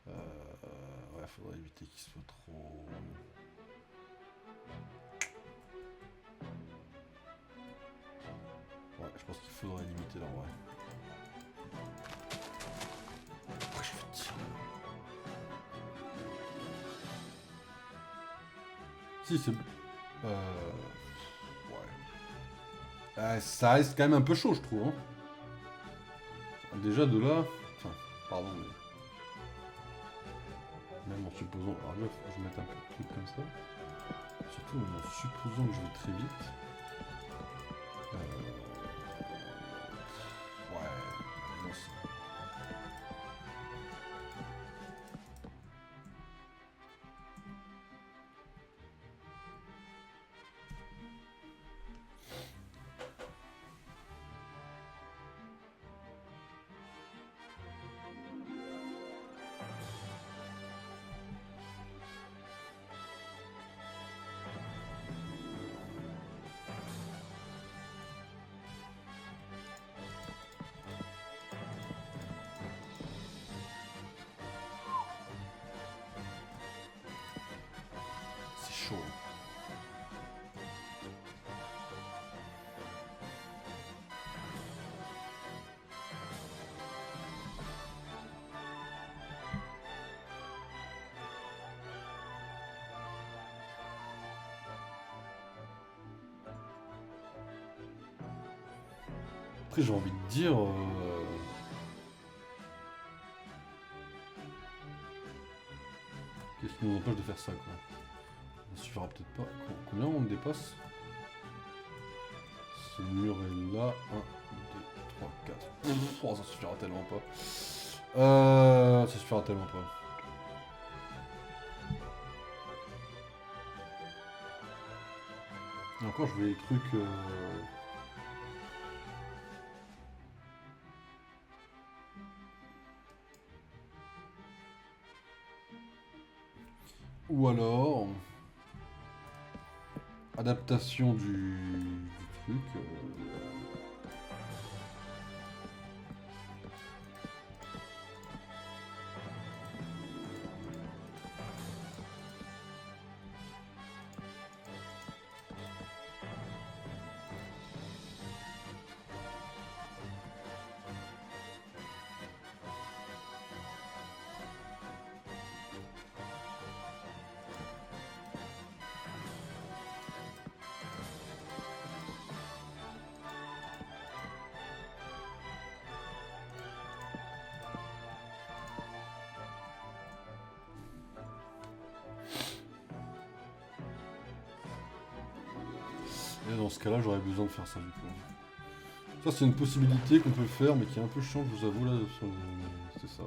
ouais, faudra éviter qu'il soit trop... Ouais, je pense qu'il faudrait limiter là, ouais. Pourquoi je fais tirer? Si, c'est... Ouais. Ça reste quand même un peu chaud, je trouve. Hein. Déjà de là... Enfin, pardon, mais... Même en supposant... Alors là, faut que je mette un peu de trucs comme ça. Surtout en supposant que je vais très vite. Ouais... Non, c'est... C'est chaud. Après, j'ai envie de dire... Qu'est-ce qui nous empêche de faire ça, quoi? Ça suffira peut-être pas. Combien on dépasse? Ce mur est là. 1, 2, 3, 4. Oh, ça suffira tellement pas. Ça suffira tellement pas. Et encore, je vais les trucs... Ou alors... Adaptation du truc. Et dans ce cas-là, j'aurais besoin de faire ça du coup. Ça, c'est une possibilité qu'on peut faire, mais qui est un peu chiante, je vous avoue, là. C'est ça.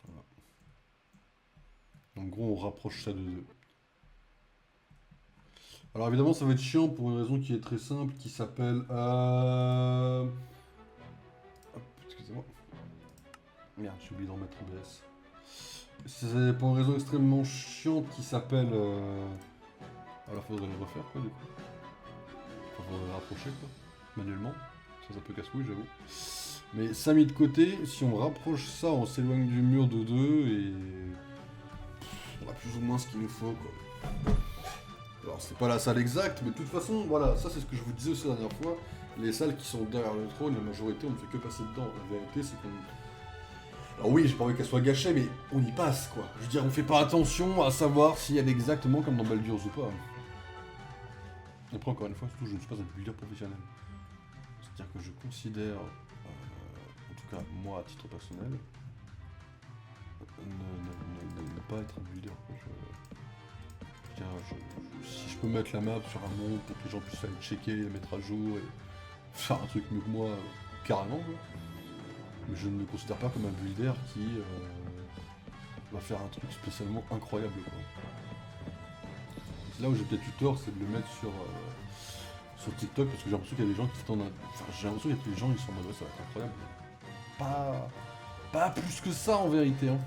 Voilà. En gros, on rapproche ça de 2. Alors évidemment, ça va être chiant pour une raison qui est très simple, qui s'appelle... Hop, excusez-moi. Merde, j'ai oublié d'en mettre en BS. C'est pour une raison extrêmement chiante qui s'appelle... Alors faudrait le refaire quoi du coup. Enfin, faudrait le rapprocher quoi, manuellement. Ça, c'est un peu casse-couille j'avoue. Mais ça mis de côté, si on rapproche ça, on s'éloigne du mur de 2 et... on a plus ou moins ce qu'il nous faut quoi. Alors c'est pas la salle exacte, mais de toute façon, voilà, ça c'est ce que je vous disais aussi la dernière fois. Les salles qui sont derrière le trône, la majorité on ne fait que passer dedans. La vérité c'est qu'on... Alors oui, j'ai pas envie qu'elle soit gâchée, mais on y passe quoi. Je veux dire, on fait pas attention à savoir si elle est exactement comme dans Baldur's ou pas. Après encore une fois, surtout je ne suis pas un builder professionnel. C'est-à-dire que je considère, en tout cas moi à titre personnel, ne pas être un builder. Quoi. Si je peux mettre la map sur un monde pour que les gens puissent aller checker, la mettre à jour et faire un truc mieux que moi, carrément. Quoi. Mais je ne me considère pas comme un builder qui va faire un truc spécialement incroyable. Quoi. C'est là où j'ai peut-être eu tort, c'est de le mettre sur TikTok parce que j'ai l'impression qu'il y a des gens qui s'attendent à... Enfin, j'ai l'impression qu'il y a des gens qui sont en mode ouais, ça va être incroyable. Pas plus que ça en vérité. Hein.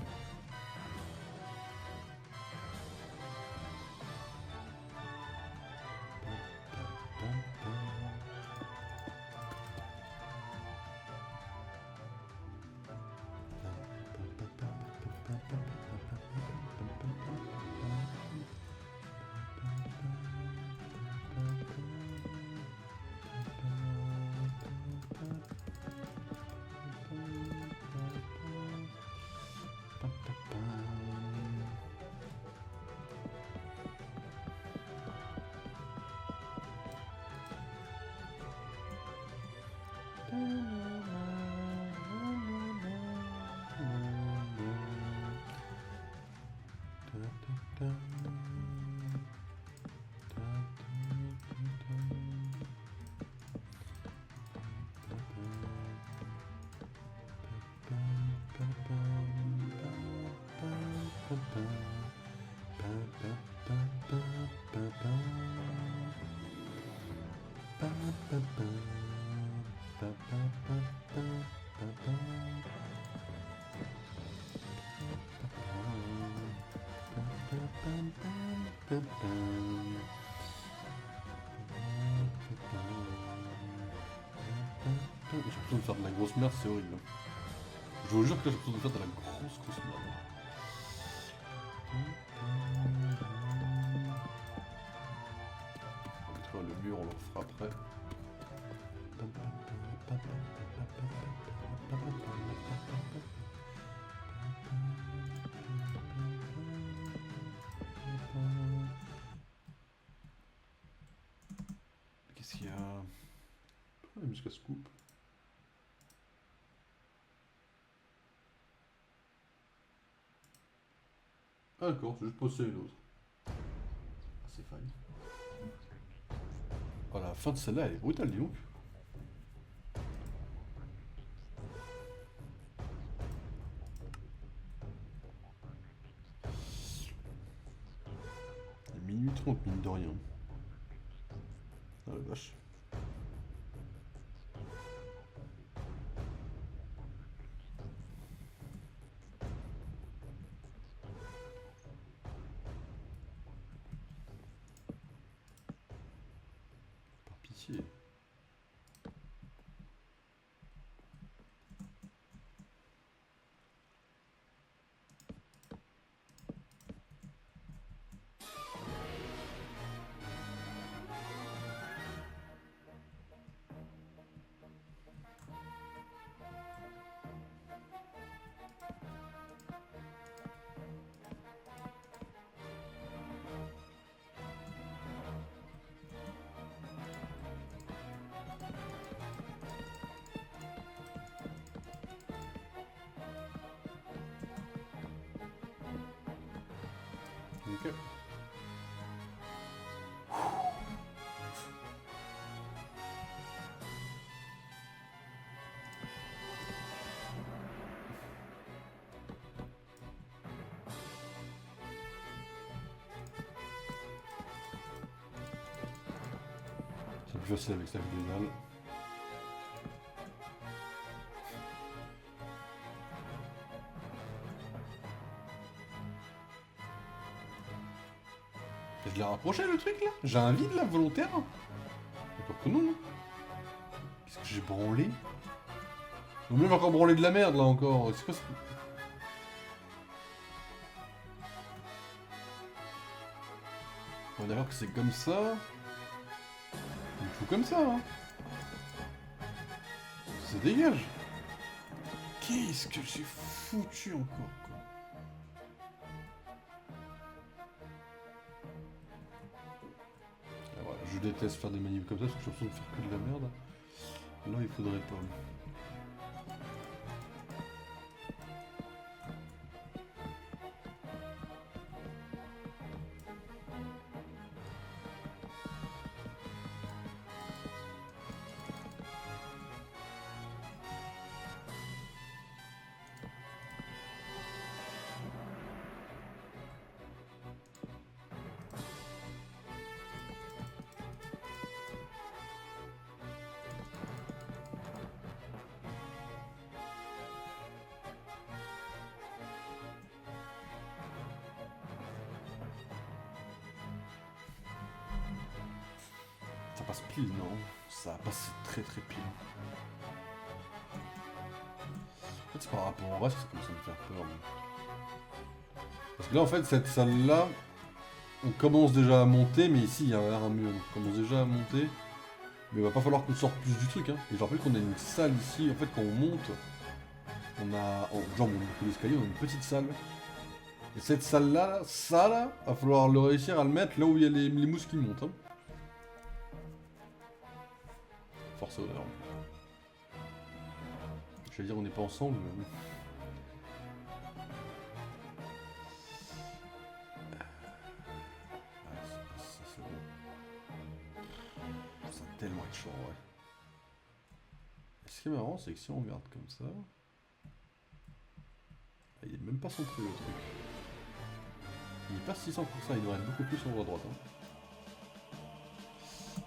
J'ai l'impression de faire de la grosse merde, c'est horrible. Je vous jure que là, j'ai l'impression de faire de la grosse merde. Le mur, on le fera après. Qu'est-ce qu'il y a? Pourquoi la musique se coupe? Ah d'accord, c'est juste passer une autre. Ah, c'est fine. Oh, la fin de celle-là, elle est brutale, dis donc. Il est minuit 30, mine de rien. Ah la vache. Par pitié. Ok. C'est plus facile avec la globale. Je l'ai rapproché le truc là. J'ai un vide là volontaire. D'accord que non. Qu'est-ce que j'ai branlé? Donc là j'ai encore branlé de la merde là encore. C'est quoi ce... On est d'accord que c'est comme ça. Il faut comme ça hein. Ça dégage. Qu'est-ce que j'ai foutu encore quoi. Ah, voilà, je déteste faire des manipulations comme ça parce que j'ai l'impression de faire que de la merde. Là il faudrait pas. Ça passe pile, non? Ça passe très très pile. En fait, c'est par rapport au reste que ça commence à me faire peur. Mais... Parce que là, en fait, cette salle-là, on commence déjà à monter, mais ici, il y a un mur. On commence déjà à monter, mais il va pas falloir qu'on sorte plus du truc. Hein. Et je rappelle qu'on a une salle ici. En fait, quand on monte, on a... genre, on monte l'escalier, on a une petite salle. Et cette salle-là, ça, là, va falloir le réussir à le mettre là où il y a les mousses qui montent. Hein. Force honneur. Je vais dire, on n'est pas ensemble, mais... Ça, c'est bon. Ça va tellement être chaud, ouais. Et ce qui est marrant, c'est que si on regarde comme ça... Il est même pas centré, le truc. Il est pas 600%, il devrait être beaucoup plus en haut à droite. Hein.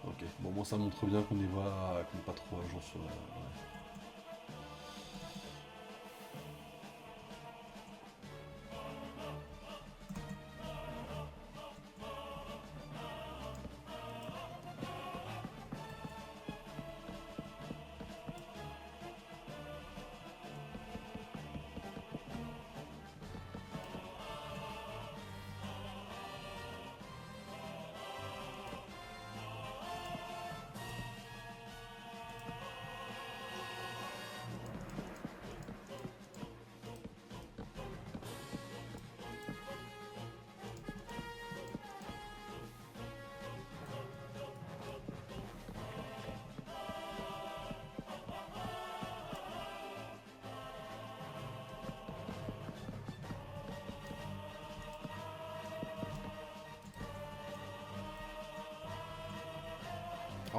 Ok, bon, moi ça montre bien qu'on y va, qu'on n'est pas trop agent sur la... Ouais.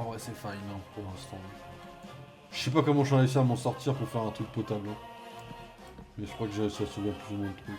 Oh ouais, c'est fine hein, pour l'instant. Je sais pas comment je suis réussi à m'en sortir pour faire un truc potable. Hein. Mais je crois que j'ai réussi à sauver plus ou moins le truc.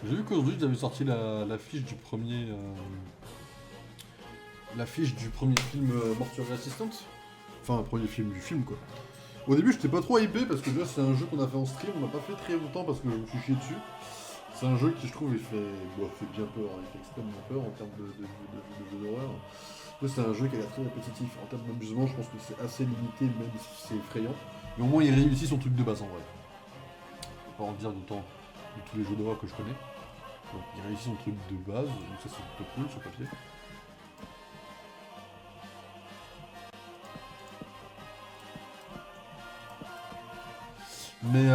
J'ai vu qu'aujourd'hui ils avaient sorti l'affiche du premier. L'affiche du premier film Mortuary Assistant. Enfin, premier film du film quoi. Au début, j'étais pas trop hypé parce que déjà, c'est un jeu qu'on a fait en stream, on n'a pas fait très longtemps parce que je me suis chié dessus. C'est un jeu qui, je trouve, il fait, bon, fait bien peur, il fait extrêmement peur en termes de jeu d'horreur. C'est un jeu qui a l'air très répétitif. En termes d'amusement, je pense que c'est assez limité, même si c'est effrayant. Mais au moins, il réussit son truc de base en vrai. Je peux pas en dire d'autant de tous les jeux d'horreur que je connais. Donc, il réussit son truc de base, donc ça, c'est plutôt cool sur papier. Mais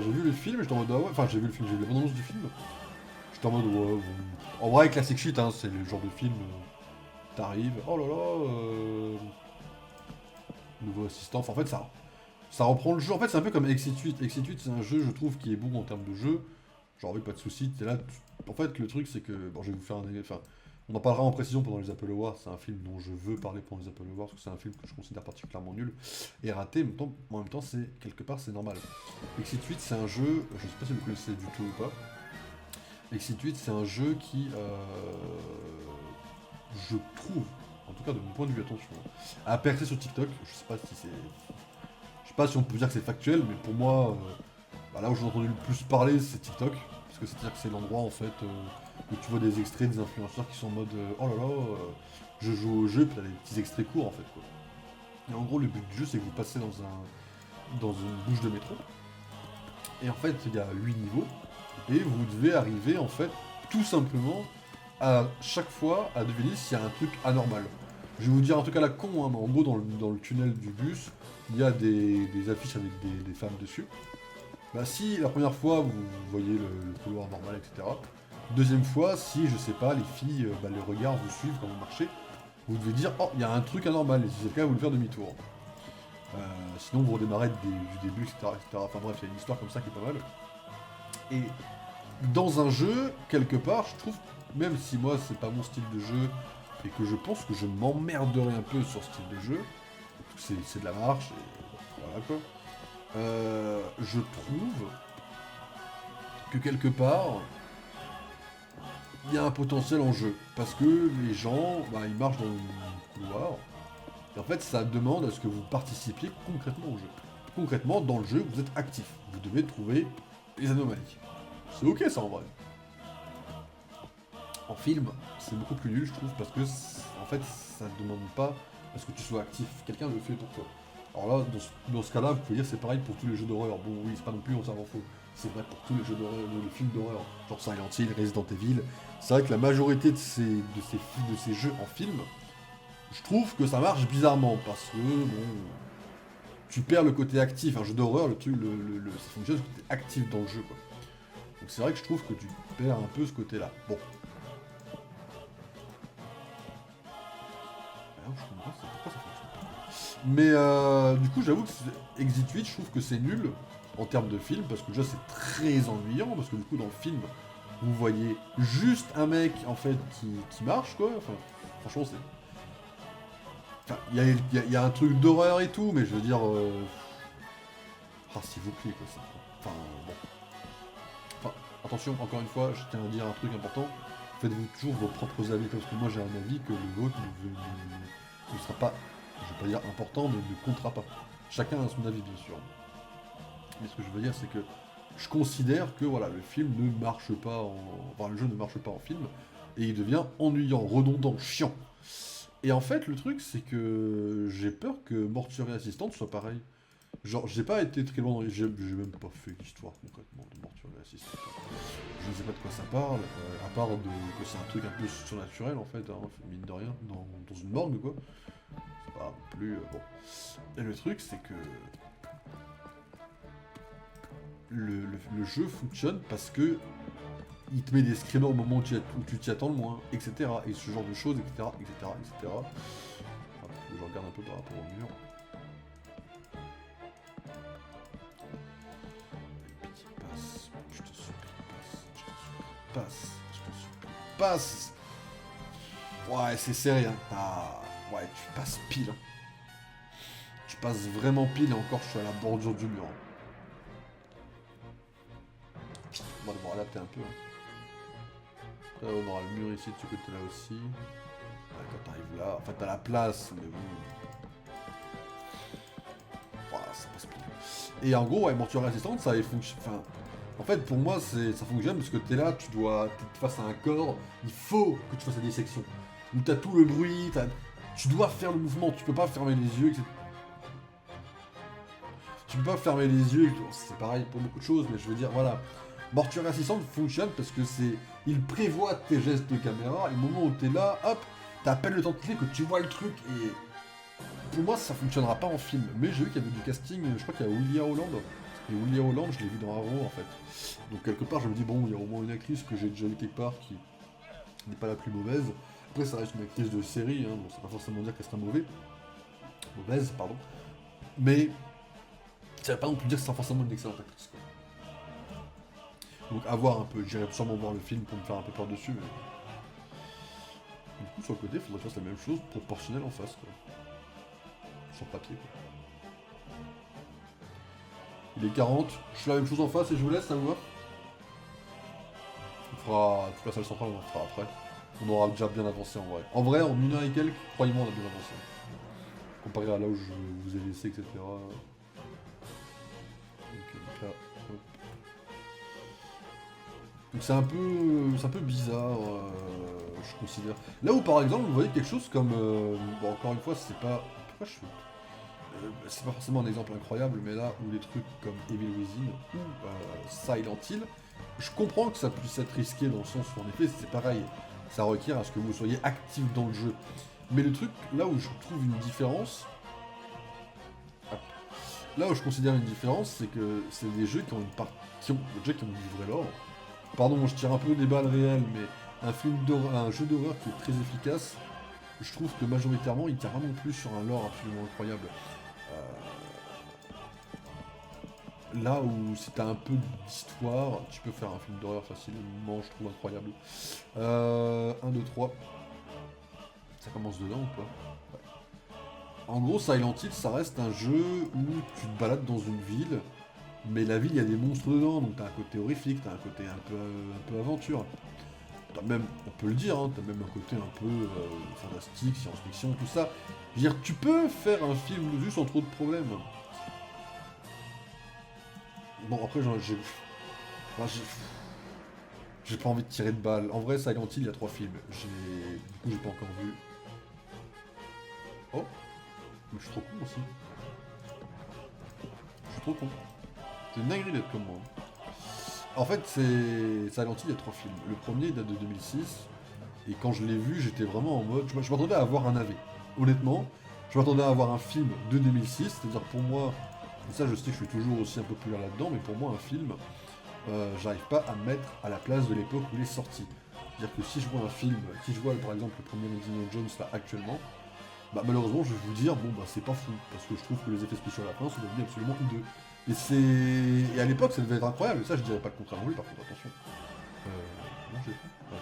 j'ai vu le film et j'étais en mode ah ouais, enfin j'ai vu le film, j'ai vu l'annonce du film. J'étais en mode ouais, bon. En vrai classic shit, hein, c'est le genre de film, t'arrives, oh là là, nouveau assistant, enfin, en fait ça reprend le jeu, en fait c'est un peu comme Exit 8, Exit 8 c'est un jeu je trouve qui est bon en termes de jeu, genre oui pas de soucis, t'es là, en fait le truc c'est que, bon je vais vous faire un, enfin on en parlera en précision pendant les Apple Awards, c'est un film dont je veux parler pendant les Apple Awards, parce que c'est un film que je considère particulièrement nul et raté, mais en même temps c'est, quelque part c'est normal. Exit 8 c'est un jeu, je sais pas si vous connaissez du tout ou pas, Exit 8 c'est un jeu qui, je trouve, en tout cas de mon point de vue, attention, a percé sur TikTok, je sais pas si c'est... Je sais pas si on peut dire que c'est factuel, mais pour moi, bah là où j'ai entendu le plus parler, c'est TikTok, parce que c'est-à-dire que c'est l'endroit en fait où tu vois des extraits des influenceurs qui sont en mode oh là là, je joue au jeu, puis t'as des petits extraits courts en fait quoi. Et en gros le but du jeu c'est que vous passez dans une bouche de métro, et en fait il y a 8 niveaux, et vous devez arriver en fait tout simplement à chaque fois à deviner s'il y a un truc anormal. Je vais vous dire un truc à la con, hein, mais en gros dans le tunnel du bus, il y a des affiches avec des femmes dessus. Bah si la première fois vous voyez le couloir normal, etc. Deuxième fois, si je sais pas, les filles, bah, les regards vous suivent quand vous marchez, vous devez dire oh il y a un truc anormal, et si c'est le cas vous le faire demi-tour. Sinon vous redémarrez du début, etc., etc. Enfin bref, il y a une histoire comme ça qui est pas mal. Et dans un jeu, quelque part, je trouve, même si moi c'est pas mon style de jeu, et que je pense que je m'emmerderai un peu sur ce style de jeu, c'est de la marche, et voilà quoi, je trouve que quelque part, il y a un potentiel en jeu, parce que les gens, bah, ils marchent dans le couloir, et en fait ça demande à ce que vous participiez concrètement au jeu. Concrètement, dans le jeu, vous êtes actif, vous devez trouver les anomalies. C'est ok ça en vrai. En film, c'est beaucoup plus nul, je trouve, parce que, en fait, ça ne demande pas à ce que tu sois actif. Quelqu'un le fait pour toi. Alors là, dans ce cas-là, vous pouvez dire c'est pareil pour tous les jeux d'horreur. Bon, oui, c'est pas non plus, on s'en fout. C'est vrai pour tous les jeux d'horreur, les films d'horreur, genre Silent Hill, Resident Evil. C'est vrai que la majorité de ces jeux en film, je trouve que ça marche bizarrement, parce que, bon, tu perds le côté actif. Un jeu d'horreur, le truc, ça fonctionne, le côté actif dans le jeu, quoi. Donc c'est vrai que je trouve que tu perds un peu ce côté-là. Bon. Je comprends pas pourquoi ça fonctionne. Mais du coup, j'avoue que Exit 8, je trouve que c'est nul en termes de film, parce que déjà c'est très ennuyant, parce que du coup dans le film, vous voyez juste un mec en fait qui marche quoi. Enfin, franchement c'est... Enfin, il y a un truc d'horreur et tout, mais je veux dire... Ah s'il vous plaît quoi, ça. Enfin, bon. Enfin, attention, encore une fois, je tiens à dire un truc important. Faites-vous toujours vos propres avis, parce que moi j'ai un avis que le vôtre ne sera pas, je vais pas dire important, mais ne comptera pas. Chacun a son avis, bien sûr. Mais ce que je veux dire, c'est que je considère que voilà, le film ne marche pas enfin, le jeu ne marche pas en film, et il devient ennuyant, redondant, chiant. Et en fait, le truc, c'est que j'ai peur que Mortuary Assistant soit pareil. Genre, j'ai pas été très loin dans les... J'ai même pas fait l'histoire concrètement de Mortuary Assistant. Je ne sais pas de quoi ça parle, à part que c'est un truc un peu surnaturel en fait, hein, mine de rien, dans une morgue quoi. C'est pas plus... bon. Et le truc, c'est que... Le jeu fonctionne parce que il te met des screamers au moment où tu t'y attends le moins, etc. Et ce genre de choses, etc. etc. etc. Enfin, je regarde un peu par rapport au mur. Passe, je te supplie, passe, je te supplie, passe. Ouais, c'est serré, hein. Ah, ouais, tu passes pile. Hein. Tu passes vraiment pile et encore je suis à la bordure du mur. Hein. On va devoir adapter un peu. Hein. Après, on aura le mur ici de ce côté-là aussi. Ouais, quand t'arrives là, enfin t'as la place, mais bon. Voilà, ça passe plus. Et en gros, ouais, mortuaire assistante, ça fonctionne. Enfin, en fait, pour moi, ça fonctionne parce que t'es là, t'es face à un corps, il faut que tu fasses la dissection. Où t'as tout le bruit, tu dois faire le mouvement, tu peux pas fermer les yeux, etc. Tu peux pas fermer les yeux, c'est pareil pour beaucoup de choses, mais je veux dire, voilà. Mortuaire assistante fonctionne parce que il prévoit tes gestes de caméra, et au moment où t'es là, hop, t'as à peine le temps de cliquer que tu vois le truc, et pour moi ça fonctionnera pas en film. Mais j'ai vu qu'il y avait du casting, je crois qu'il y a William Holland, et William Holland je l'ai vu dans Arrow en fait. Donc quelque part je me dis bon, il y a au moins une actrice que j'ai déjà vu quelque part qui n'est pas la plus mauvaise. Après ça reste une actrice de série, hein, donc ça va pas forcément dire qu'elle sera mauvaise, pardon. Mais ça va pas non plus dire que c'est forcément une excellente actrice, quoi. Donc à voir un peu, j'irai sûrement voir le film pour me faire un peu peur dessus, mais... Du coup sur le côté, il faudrait que je fasse la même chose proportionnelle en face, quoi. Sur papier, quoi. Il est 40, je fais la même chose en face et je vous laisse, ça vous va? On fera toute la salle centrale, on en fera après. On aura déjà bien avancé en vrai. En vrai, en 1 heure et quelques, croyez-moi, on a bien avancé. Comparé à là où je vous ai laissé, etc. Donc là, hop. Donc c'est un peu bizarre, je considère. Là où par exemple, vous voyez quelque chose comme... bon, encore une fois, c'est pas... Pourquoi je fais... c'est pas forcément un exemple incroyable, mais là où des trucs comme Evil Within ou Silent Hill, je comprends que ça puisse être risqué dans le sens où en effet c'est pareil, ça requiert à ce que vous soyez actif dans le jeu. Mais le truc, là où je trouve une différence, là où je considère une différence, c'est que c'est des jeux qui ont qui ont du vrai lore. Pardon, je tire un peu des balles réelles, mais un jeu d'horreur qui est très efficace, je trouve que majoritairement il tient vraiment plus sur un lore absolument incroyable. Là où si t'as un peu d'histoire, tu peux faire un film d'horreur facilement, je trouve incroyable. 1, 2, 3. Ça commence dedans ou pas? Ouais. En gros, Silent Hill, ça reste un jeu où tu te balades dans une ville, mais la ville, il y a des monstres dedans, donc t'as un côté horrifique, t'as un côté un peu aventure. T'as même, on peut le dire, hein, t'as même un côté un peu fantastique, science-fiction, tout ça. Je veux dire, tu peux faire un film dessus sans trop de problèmes. Bon, après, j'ai pas envie de tirer de balles. En vrai, Silent Hill, il y a 3 films. Du coup, j'ai pas encore vu. Oh, mais je suis trop con aussi. Je suis trop con. C'est une dinguerie d'être comme moi. En fait, c'est Silent Hill, il y a 3 films. Le premier date de 2006. Et quand je l'ai vu, j'étais vraiment en mode... Je m'attendais à avoir un AV. Honnêtement, je m'attendais à avoir un film de 2006. C'est-à-dire pour moi... Et ça, je sais que je suis toujours aussi impopulaire là-dedans, mais pour moi, un film, j'arrive pas à me mettre à la place de l'époque où il est sorti. C'est-à-dire que si je vois un film, si je vois par exemple le premier Indiana Jones là actuellement, bah malheureusement, je vais vous dire, bon bah c'est pas fou, parce que je trouve que les effets spéciaux à la fin sont devenus absolument hideux. Et à l'époque, ça devait être incroyable, et ça, je dirais pas le contraire non plus, par contre, attention. Non, j'ai fait. Ouais,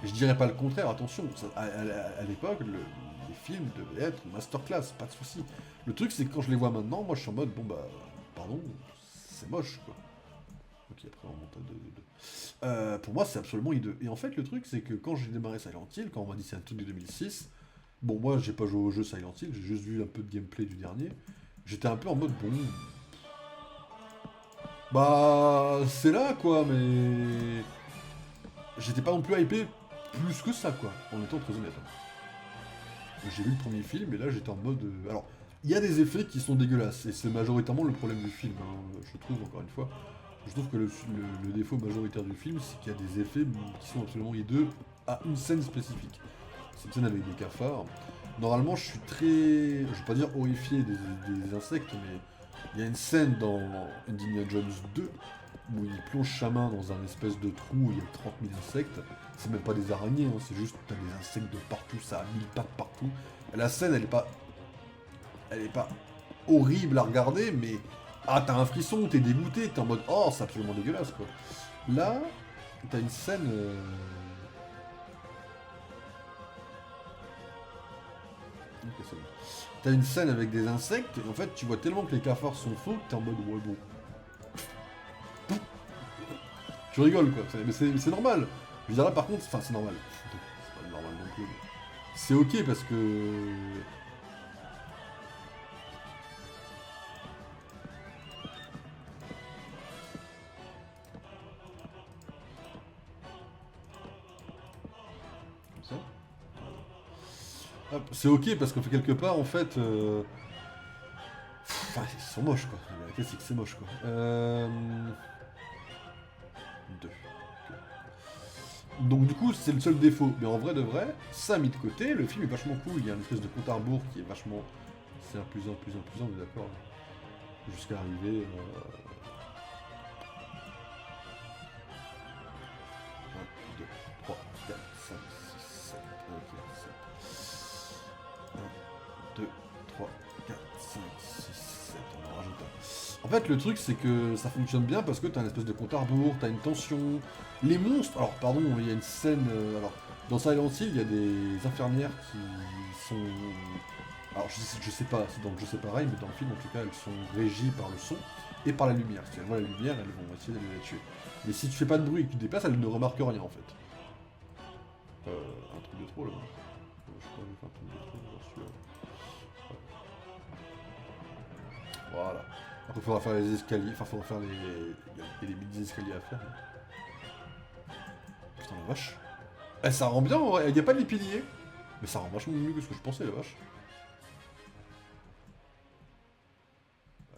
je dirais pas le contraire, attention, à l'époque, les films devaient être masterclass, pas de soucis. Le truc, c'est que quand je les vois maintenant, moi je suis en mode, bon bah, pardon, c'est moche, quoi. Ok, après on monte à 2. Pour moi, c'est absolument hideux. Et en fait, le truc, c'est que quand j'ai démarré Silent Hill, quand on m'a dit c'est un truc de 2006, bon, moi j'ai pas joué au jeu Silent Hill, j'ai juste vu un peu de gameplay du dernier. J'étais un peu en mode, bon. Bah, c'est là, quoi, mais. J'étais pas non plus hypé plus que ça, quoi, en étant très honnête. J'ai vu le premier film et là j'étais en mode... Alors, il y a des effets qui sont dégueulasses et c'est majoritairement le problème du film, hein, je trouve, encore une fois. Je trouve que le défaut majoritaire du film, c'est qu'il y a des effets qui sont absolument hideux à une scène spécifique. C'est une scène avec des cafards. Normalement, je suis très... Je vais pas dire horrifié des insectes, mais il y a une scène dans Indiana Jones 2 où il plonge sa main dans un espèce de trou où il y a 30 000 insectes. C'est même pas des araignées, hein, c'est juste t'as des insectes de partout, ça a 1000 pattes partout. La scène, elle est pas horrible à regarder, mais ah, t'as un frisson, t'es dégoûté, t'es en mode oh, c'est absolument dégueulasse, quoi. Là, t'as une scène. Ok, c'est bon. T'as une scène avec des insectes, et en fait, tu vois tellement que les cafards sont faux que t'es en mode ouais, bon. Tu rigoles, quoi, mais c'est normal. Je dirais par contre, enfin c'est normal. C'est pas normal non plus. C'est ok parce que... Comme ça. Hop, c'est ok parce que quelque part en fait... Enfin, ils sont moches quoi. La vérité c'est que c'est moche quoi. 2. Donc du coup c'est le seul défaut. Mais en vrai de vrai, ça mis de côté, le film est vachement cool. Il y a une espèce de compte à rebours qui est vachement... C'est un plus un, plus un, plus un, on est d'accord. Jusqu'à arriver... 1, 2, 3, 4, 5, 6, 7, 1, 2, 3, 4, 5, 6, 7, on en rajoute un. En fait, le truc, c'est que ça fonctionne bien parce que t'as une espèce de compte à rebours, t'as une tension. Les monstres, alors pardon, il y a une scène. Alors, dans Silent Hill, il y a des infirmières qui sont. Alors, je sais pas, c'est dans le jeu c'est pareil, mais dans le film, en tout cas, elles sont régies par le son et par la lumière. Si elles voient la lumière, elles vont essayer d'aller la tuer. Mais si tu fais pas de bruit et que tu te déplaces, elles ne remarquent rien en fait. Un truc de trop là. Je crois que je vais faire un truc de trop, celui-là. Voilà. Après, il faudra faire les escaliers. Enfin, il faudra faire les. Il y a des mini-escaliers à faire. Putain, la vache. Eh, ça rend bien en vrai. Il n'y a pas de piliers. Mais ça rend vachement mieux que ce que je pensais, la vache.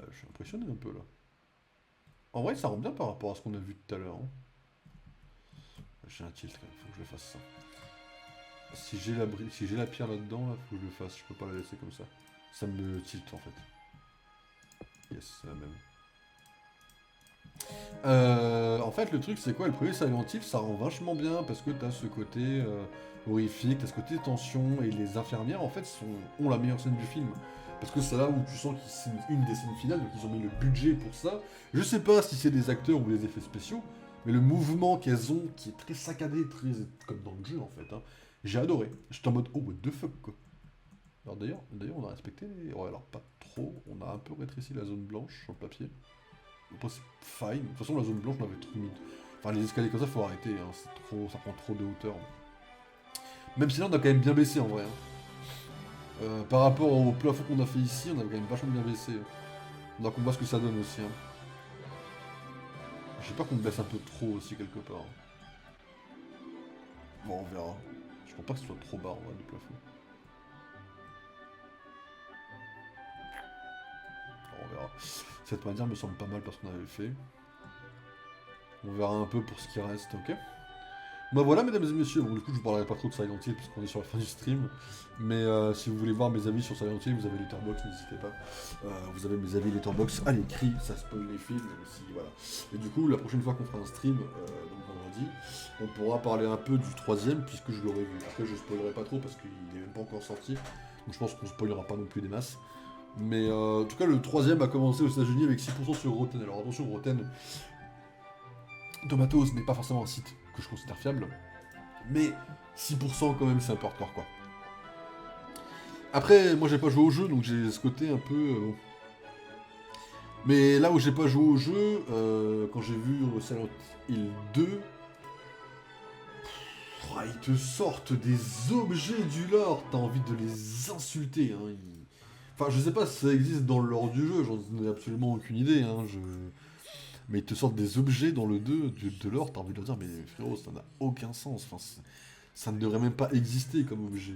Je suis impressionné un peu là. En vrai, ça rend bien par rapport à ce qu'on a vu tout à l'heure. Hein. J'ai un tilt quand même, faut que je fasse ça. Si j'ai la pierre là-dedans, là, faut que je le fasse. Je peux pas la laisser comme ça. Ça me tilt en fait. Yes, c'est la même. En fait, le truc, c'est quoi? Le premier Silent Hill, ça rend vachement bien parce que t'as ce côté horrifique, t'as ce côté tension, et les infirmières, en fait, ont la meilleure scène du film. Parce que c'est là où tu sens que c'est une des scènes finales, donc ils ont mis le budget pour ça. Je sais pas si c'est des acteurs ou des effets spéciaux, mais le mouvement qu'elles ont, qui est très saccadé, très comme dans le jeu, en fait, hein, j'ai adoré. J'étais en mode, oh, what the fuck, quoi. Alors d'ailleurs, on a respecté les... Ouais, alors pas trop, on a un peu rétréci la zone blanche sur le papier. Après c'est fine, de toute façon la zone blanche on avait trop mis... Enfin les escaliers comme ça faut arrêter, hein. C'est trop... ça prend trop de hauteur. Même si là on a quand même bien baissé en vrai. Hein. Par rapport au plafond qu'on a fait ici, on a quand même vachement bien baissé. Donc on voit ce que ça donne aussi. Hein. J'ai peur qu'on baisse un peu trop aussi quelque part. Bon on verra. Je pense pas que ce soit trop bas en vrai du plafond. On verra. Cette manière me semble pas mal parce qu'on avait fait. On verra un peu pour ce qui reste, ok? Bah voilà mesdames et messieurs, bon du coup je vous parlerai pas trop de Silent Hill puisqu'on est sur la fin du stream. Mais si vous voulez voir mes avis sur Silent Hill, vous avez Letterboxd, n'hésitez pas. Vous avez mes avis Letterboxd à l'écrit, ça spoil les films, mais aussi voilà. Et du coup la prochaine fois qu'on fera un stream, donc vendredi, on pourra parler un peu du troisième puisque je l'aurai vu. Après je spoilerai pas trop parce qu'il est même pas encore sorti. Donc je pense qu'on spoilera pas non plus des masses. Mais en tout cas, le troisième a commencé aux États-Unis avec 6% sur Rotten. Alors attention, Rotten Tomatoes n'est pas forcément un site que je considère fiable, mais 6% quand même, c'est un peu hardcore quoi. Après, moi j'ai pas joué au jeu, donc j'ai ce côté un peu. Bon. Mais là où j'ai pas joué au jeu, quand j'ai vu Silent Hill 2, ils te sortent des objets du lore, t'as envie de les insulter. Hein. Enfin, je sais pas si ça existe dans le lore du jeu, j'en ai absolument aucune idée. Hein. Mais ils te sortent des objets dans le 2 de l'or, t'as envie de leur dire, mais frérot, ça n'a aucun sens. Enfin, ça ne devrait même pas exister comme objet.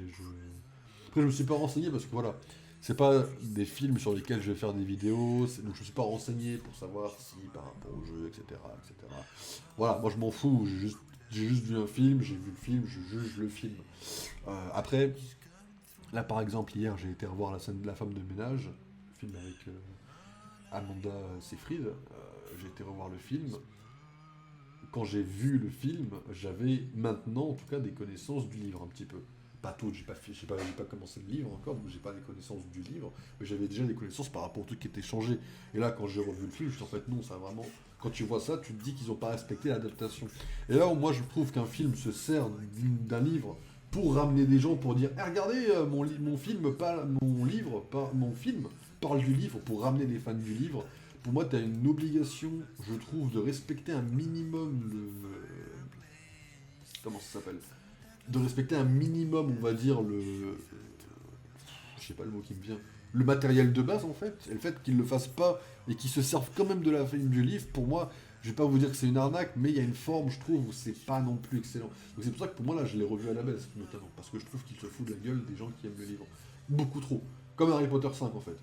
Après, je me suis pas renseigné parce que voilà, c'est pas des films sur lesquels je vais faire des vidéos, donc je me suis pas renseigné pour savoir si par rapport au jeu, etc. etc. Voilà, moi je m'en fous, j'ai juste vu un film, j'ai vu le film, je juge le film. Après, là par exemple, hier j'ai été revoir la scène de la femme de ménage, le film avec Amanda Seyfried. J'ai été revoir le film. Quand j'ai vu le film, j'avais maintenant en tout cas des connaissances du livre un petit peu. Pas toutes, j'ai pas commencé le livre encore, donc j'ai pas les connaissances du livre, mais j'avais déjà des connaissances par rapport au truc qui était changé. Et là, quand j'ai revu le film, je me suis dit en fait non, ça vraiment. Quand tu vois ça, tu te dis qu'ils ont pas respecté l'adaptation. Et là où moi je trouve qu'un film se sert d'un livre pour ramener des gens, pour dire regardez mon film, mon film parle du livre, pour ramener des fans du livre. Pour moi, tu as une obligation, je trouve, de respecter un minimum comment ça s'appelle, de respecter un minimum, on va dire, je sais pas le mot qui me vient, le matériel de base en fait, et le fait qu'ils le fassent pas et qu'ils se servent quand même de la film du livre, pour moi, je vais pas vous dire que c'est une arnaque, mais il y a une forme, je trouve, où c'est pas non plus excellent. Donc c'est pour ça que pour moi là, je l'ai revu à la baisse, notamment, parce que je trouve qu'il se fout de la gueule des gens qui aiment le livre. Beaucoup trop. Comme Harry Potter 5 en fait.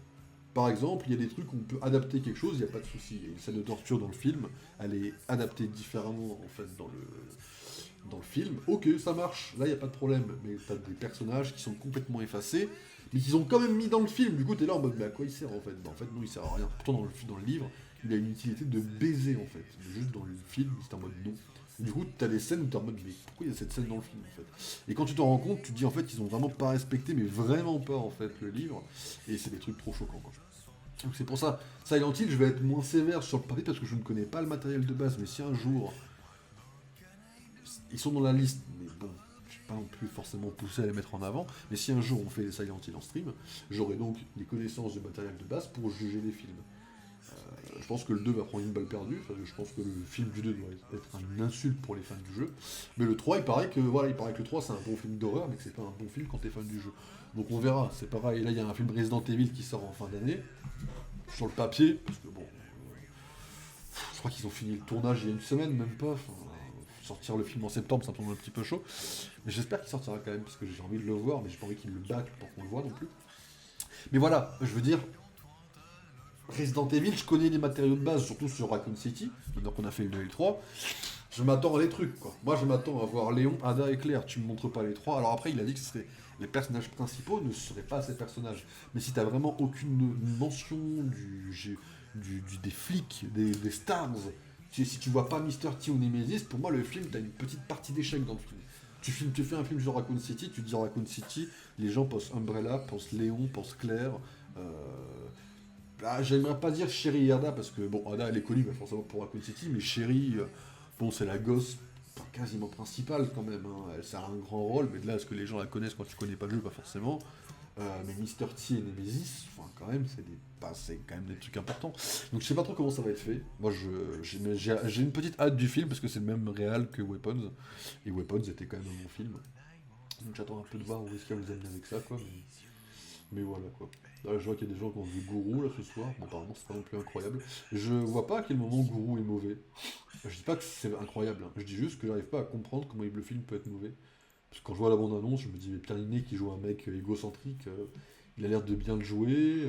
Par exemple, il y a des trucs où on peut adapter quelque chose, il n'y a pas de souci. Il y a une scène de torture dans le film, elle est adaptée différemment en fait dans le film. Ok, ça marche, là il n'y a pas de problème. Mais t'as des personnages qui sont complètement effacés, mais qu'ils ont quand même mis dans le film. Du coup, t'es là en mode, mais à quoi il sert en fait? Bah, en fait, non, il sert à rien. Pourtant, dans le livre, il a une utilité de baiser en fait. Juste dans le film, c'est en mode non. Du coup, t'as des scènes où t'es en mode, mais pourquoi il y a cette scène dans le film en fait? Et quand tu t'en rends compte, tu te dis en fait, ils ont vraiment pas respecté, mais vraiment pas en fait le livre. Et c'est des trucs trop choquants quoi. Donc c'est pour ça, Silent Hill, je vais être moins sévère sur le papier parce que je ne connais pas le matériel de base, mais si un jour ils sont dans la liste, mais bon, je ne vais pas non plus forcément poussé à les mettre en avant, mais si un jour on fait les Silent Hill en stream, j'aurai donc les connaissances du matériel de base pour juger les films. Je pense que le 2 va prendre une balle perdue, parce que je pense que le film du 2 doit être une insulte pour les fans du jeu. Mais le 3, il paraît que le 3 c'est un bon film d'horreur, mais que c'est pas un bon film quand t'es fan du jeu. Donc on verra, c'est pareil. Là il y a un film Resident Evil qui sort en fin d'année, sur le papier, parce que bon, je crois qu'ils ont fini le tournage il y a une semaine, même pas. Enfin, sortir le film en septembre, ça tombe un petit peu chaud. Mais j'espère qu'il sortira quand même, parce que j'ai envie de le voir, mais j'ai pas envie qu'il le bâcle pour qu'on le voit non plus. Mais voilà, je veux dire, Resident Evil, je connais les matériaux de base, surtout sur Raccoon City, maintenant qu'on a fait le 2 et le 3. Je m'attends à des trucs, quoi. Moi, je m'attends à voir Léon, Ada et Claire. Tu me montres pas les trois. Alors après, il a dit que les personnages principaux ne seraient pas ces personnages. Mais si t'as vraiment aucune mention des flics, des stars, si tu vois pas Mr. T ou Nemesis, pour moi, le film, t'as une petite partie d'échec dans le film. Tu fais un film sur Raccoon City, tu dis Raccoon City, les gens pensent Umbrella, pensent Léon, pensent Claire. J'aimerais pas dire Sherry et Ada, parce que bon, Ada elle est connue forcément pour Raccoon City, mais Sherry, bon, c'est la gosse quasiment principale quand même. Hein. Elle sert un grand rôle, mais de là, est-ce que les gens la connaissent quand tu connais pas le jeu? Pas forcément. Mais Mr. T et Nemesis, enfin, quand même, c'est quand même des trucs importants. Donc je sais pas trop comment ça va être fait. Moi, j'ai une petite hâte du film, parce que c'est le même réal que Weapons. Et Weapons était quand même un bon film. Donc j'attends un peu de voir où est-ce qu'elle nous amène avec ça, quoi. Mais voilà quoi. Là, je vois qu'il y a des gens qui ont vu Gourou là ce soir. Bon, apparemment, c'est pas non plus incroyable. Je vois pas à quel moment Gourou est mauvais. Je dis pas que c'est incroyable. Hein. Je dis juste que j'arrive pas à comprendre comment le film peut être mauvais. Parce que quand je vois la bande-annonce, je me dis, mais Pierre Niney qui joue un mec égocentrique, il a l'air de bien le jouer.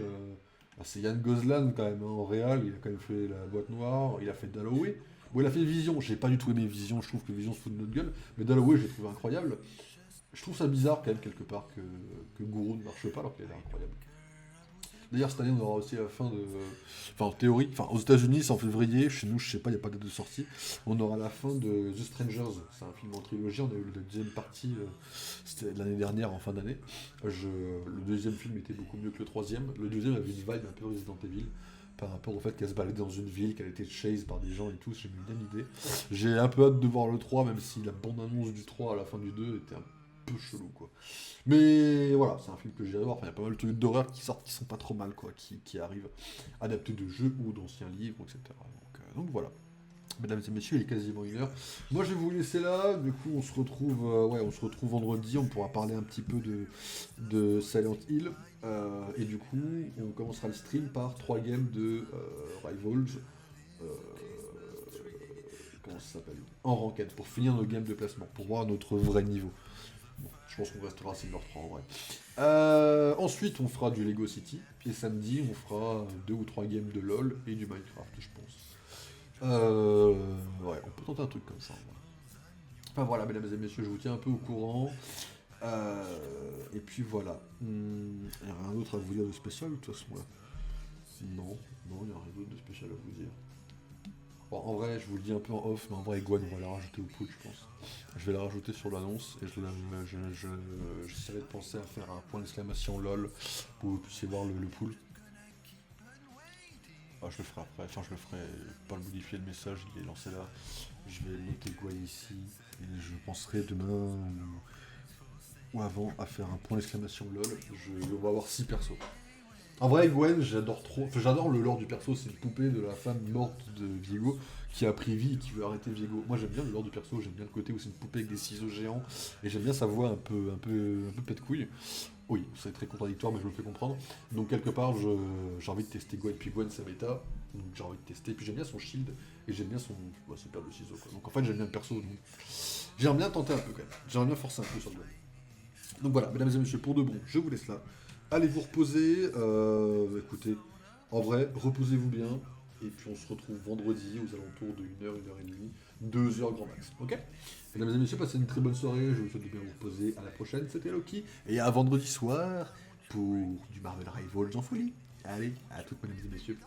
C'est Yann Gozlan quand même, hein, en réal, il a quand même fait La Boîte Noire, il a fait Dalloway. Bon, il a fait Vision, j'ai pas du tout aimé Vision, je trouve que Vision se fout de notre gueule, mais Dalloway, je l'ai trouvé incroyable. Je trouve ça bizarre quand même quelque part que Gourou ne marche pas alors qu'il a l'air incroyable. D'ailleurs, cette année, on aura aussi la fin de. Enfin, en théorie, enfin, aux États-Unis, c'est en février. Chez nous, je sais pas, il n'y a pas de date de sortie. On aura la fin de The Strangers. C'est un film en trilogie. On a eu la deuxième partie, c'était l'année dernière, en fin d'année. Le deuxième film était beaucoup mieux que le troisième. Le deuxième avait une vibe un peu Resident Evil. Par rapport au fait qu'elle se baladait dans une ville, qu'elle était chase par des gens et tout, j'ai une bonne idée. J'ai un peu hâte de voir le 3, même si la bande-annonce du 3 à la fin du 2 était un peu chelou, quoi. Mais voilà, c'est un film que j'ai adoré. Enfin, il y a pas mal de trucs d'horreur qui sortent qui sont pas trop mal, quoi, qui arrivent adaptés de jeux ou d'anciens livres, etc. Donc voilà. Mesdames et messieurs, il est quasiment 1 heure. Moi, je vais vous laisser là. Du coup, on se retrouve vendredi. On pourra parler un petit peu de Silent Hill. Et du coup, on commencera le stream par 3 games de Rivals. Euh, comment ça s'appelle? En ranked, pour finir nos games de placement, pour voir notre vrai niveau. Bon, je pense qu'on restera à Silver 3 en vrai. Ensuite, on fera du Lego City. Et samedi, on fera 2 ou 3 games de LoL et du Minecraft, je pense. Ouais, on peut tenter un truc comme ça. Enfin voilà, mesdames et messieurs, je vous tiens un peu au courant. Et puis voilà. Il n'y a rien d'autre à vous dire de spécial de toute façon là. Non, il n'y a rien d'autre de spécial à vous dire. Bon, en vrai, je vous le dis un peu en off, mais en vrai, Gwen, on va la rajouter au pool, je pense. Je vais la rajouter sur l'annonce et j'essaierai de penser à faire un point d'exclamation LOL pour que vous puissiez voir le pool. Ah, je le ferai après, enfin je le ferai, pas le modifier le message, il est lancé là. Je vais noter Gwen ici et je penserai demain ou avant à faire un point d'exclamation LOL. On va avoir 6 persos. En vrai, Gwen, j'adore trop. Enfin, j'adore le lore du perso. C'est une poupée de la femme morte de Viego qui a pris vie et qui veut arrêter Viego. Moi, j'aime bien le lore du perso. J'aime bien le côté où c'est une poupée avec des ciseaux géants et j'aime bien sa voix un peu pète couille. Oui, c'est très contradictoire, mais je me fais comprendre. Donc quelque part, j'ai envie de tester Gwen. Puis Gwen, c'est méta, donc j'ai envie de tester. Puis j'aime bien son shield et j'aime bien ses paires de ciseaux. Quoi. Donc en fait, j'aime bien le perso. Donc j'aimerais bien tenter un peu quand même. J'aimerais bien forcer un peu sur Gwen. Donc voilà, mesdames et messieurs, pour de bon, je vous laisse là. Allez vous reposer. Écoutez, en vrai, reposez-vous bien. Et puis on se retrouve vendredi aux alentours de 1 heure, 1 heure et demie, 2 heures grand max. Ok. Mesdames et messieurs, passez une très bonne soirée. Je vous souhaite de bien vous reposer. À la prochaine, c'était Loki. Et à vendredi soir pour du Marvel Rivals en folie. Allez, à toutes mesdames et messieurs.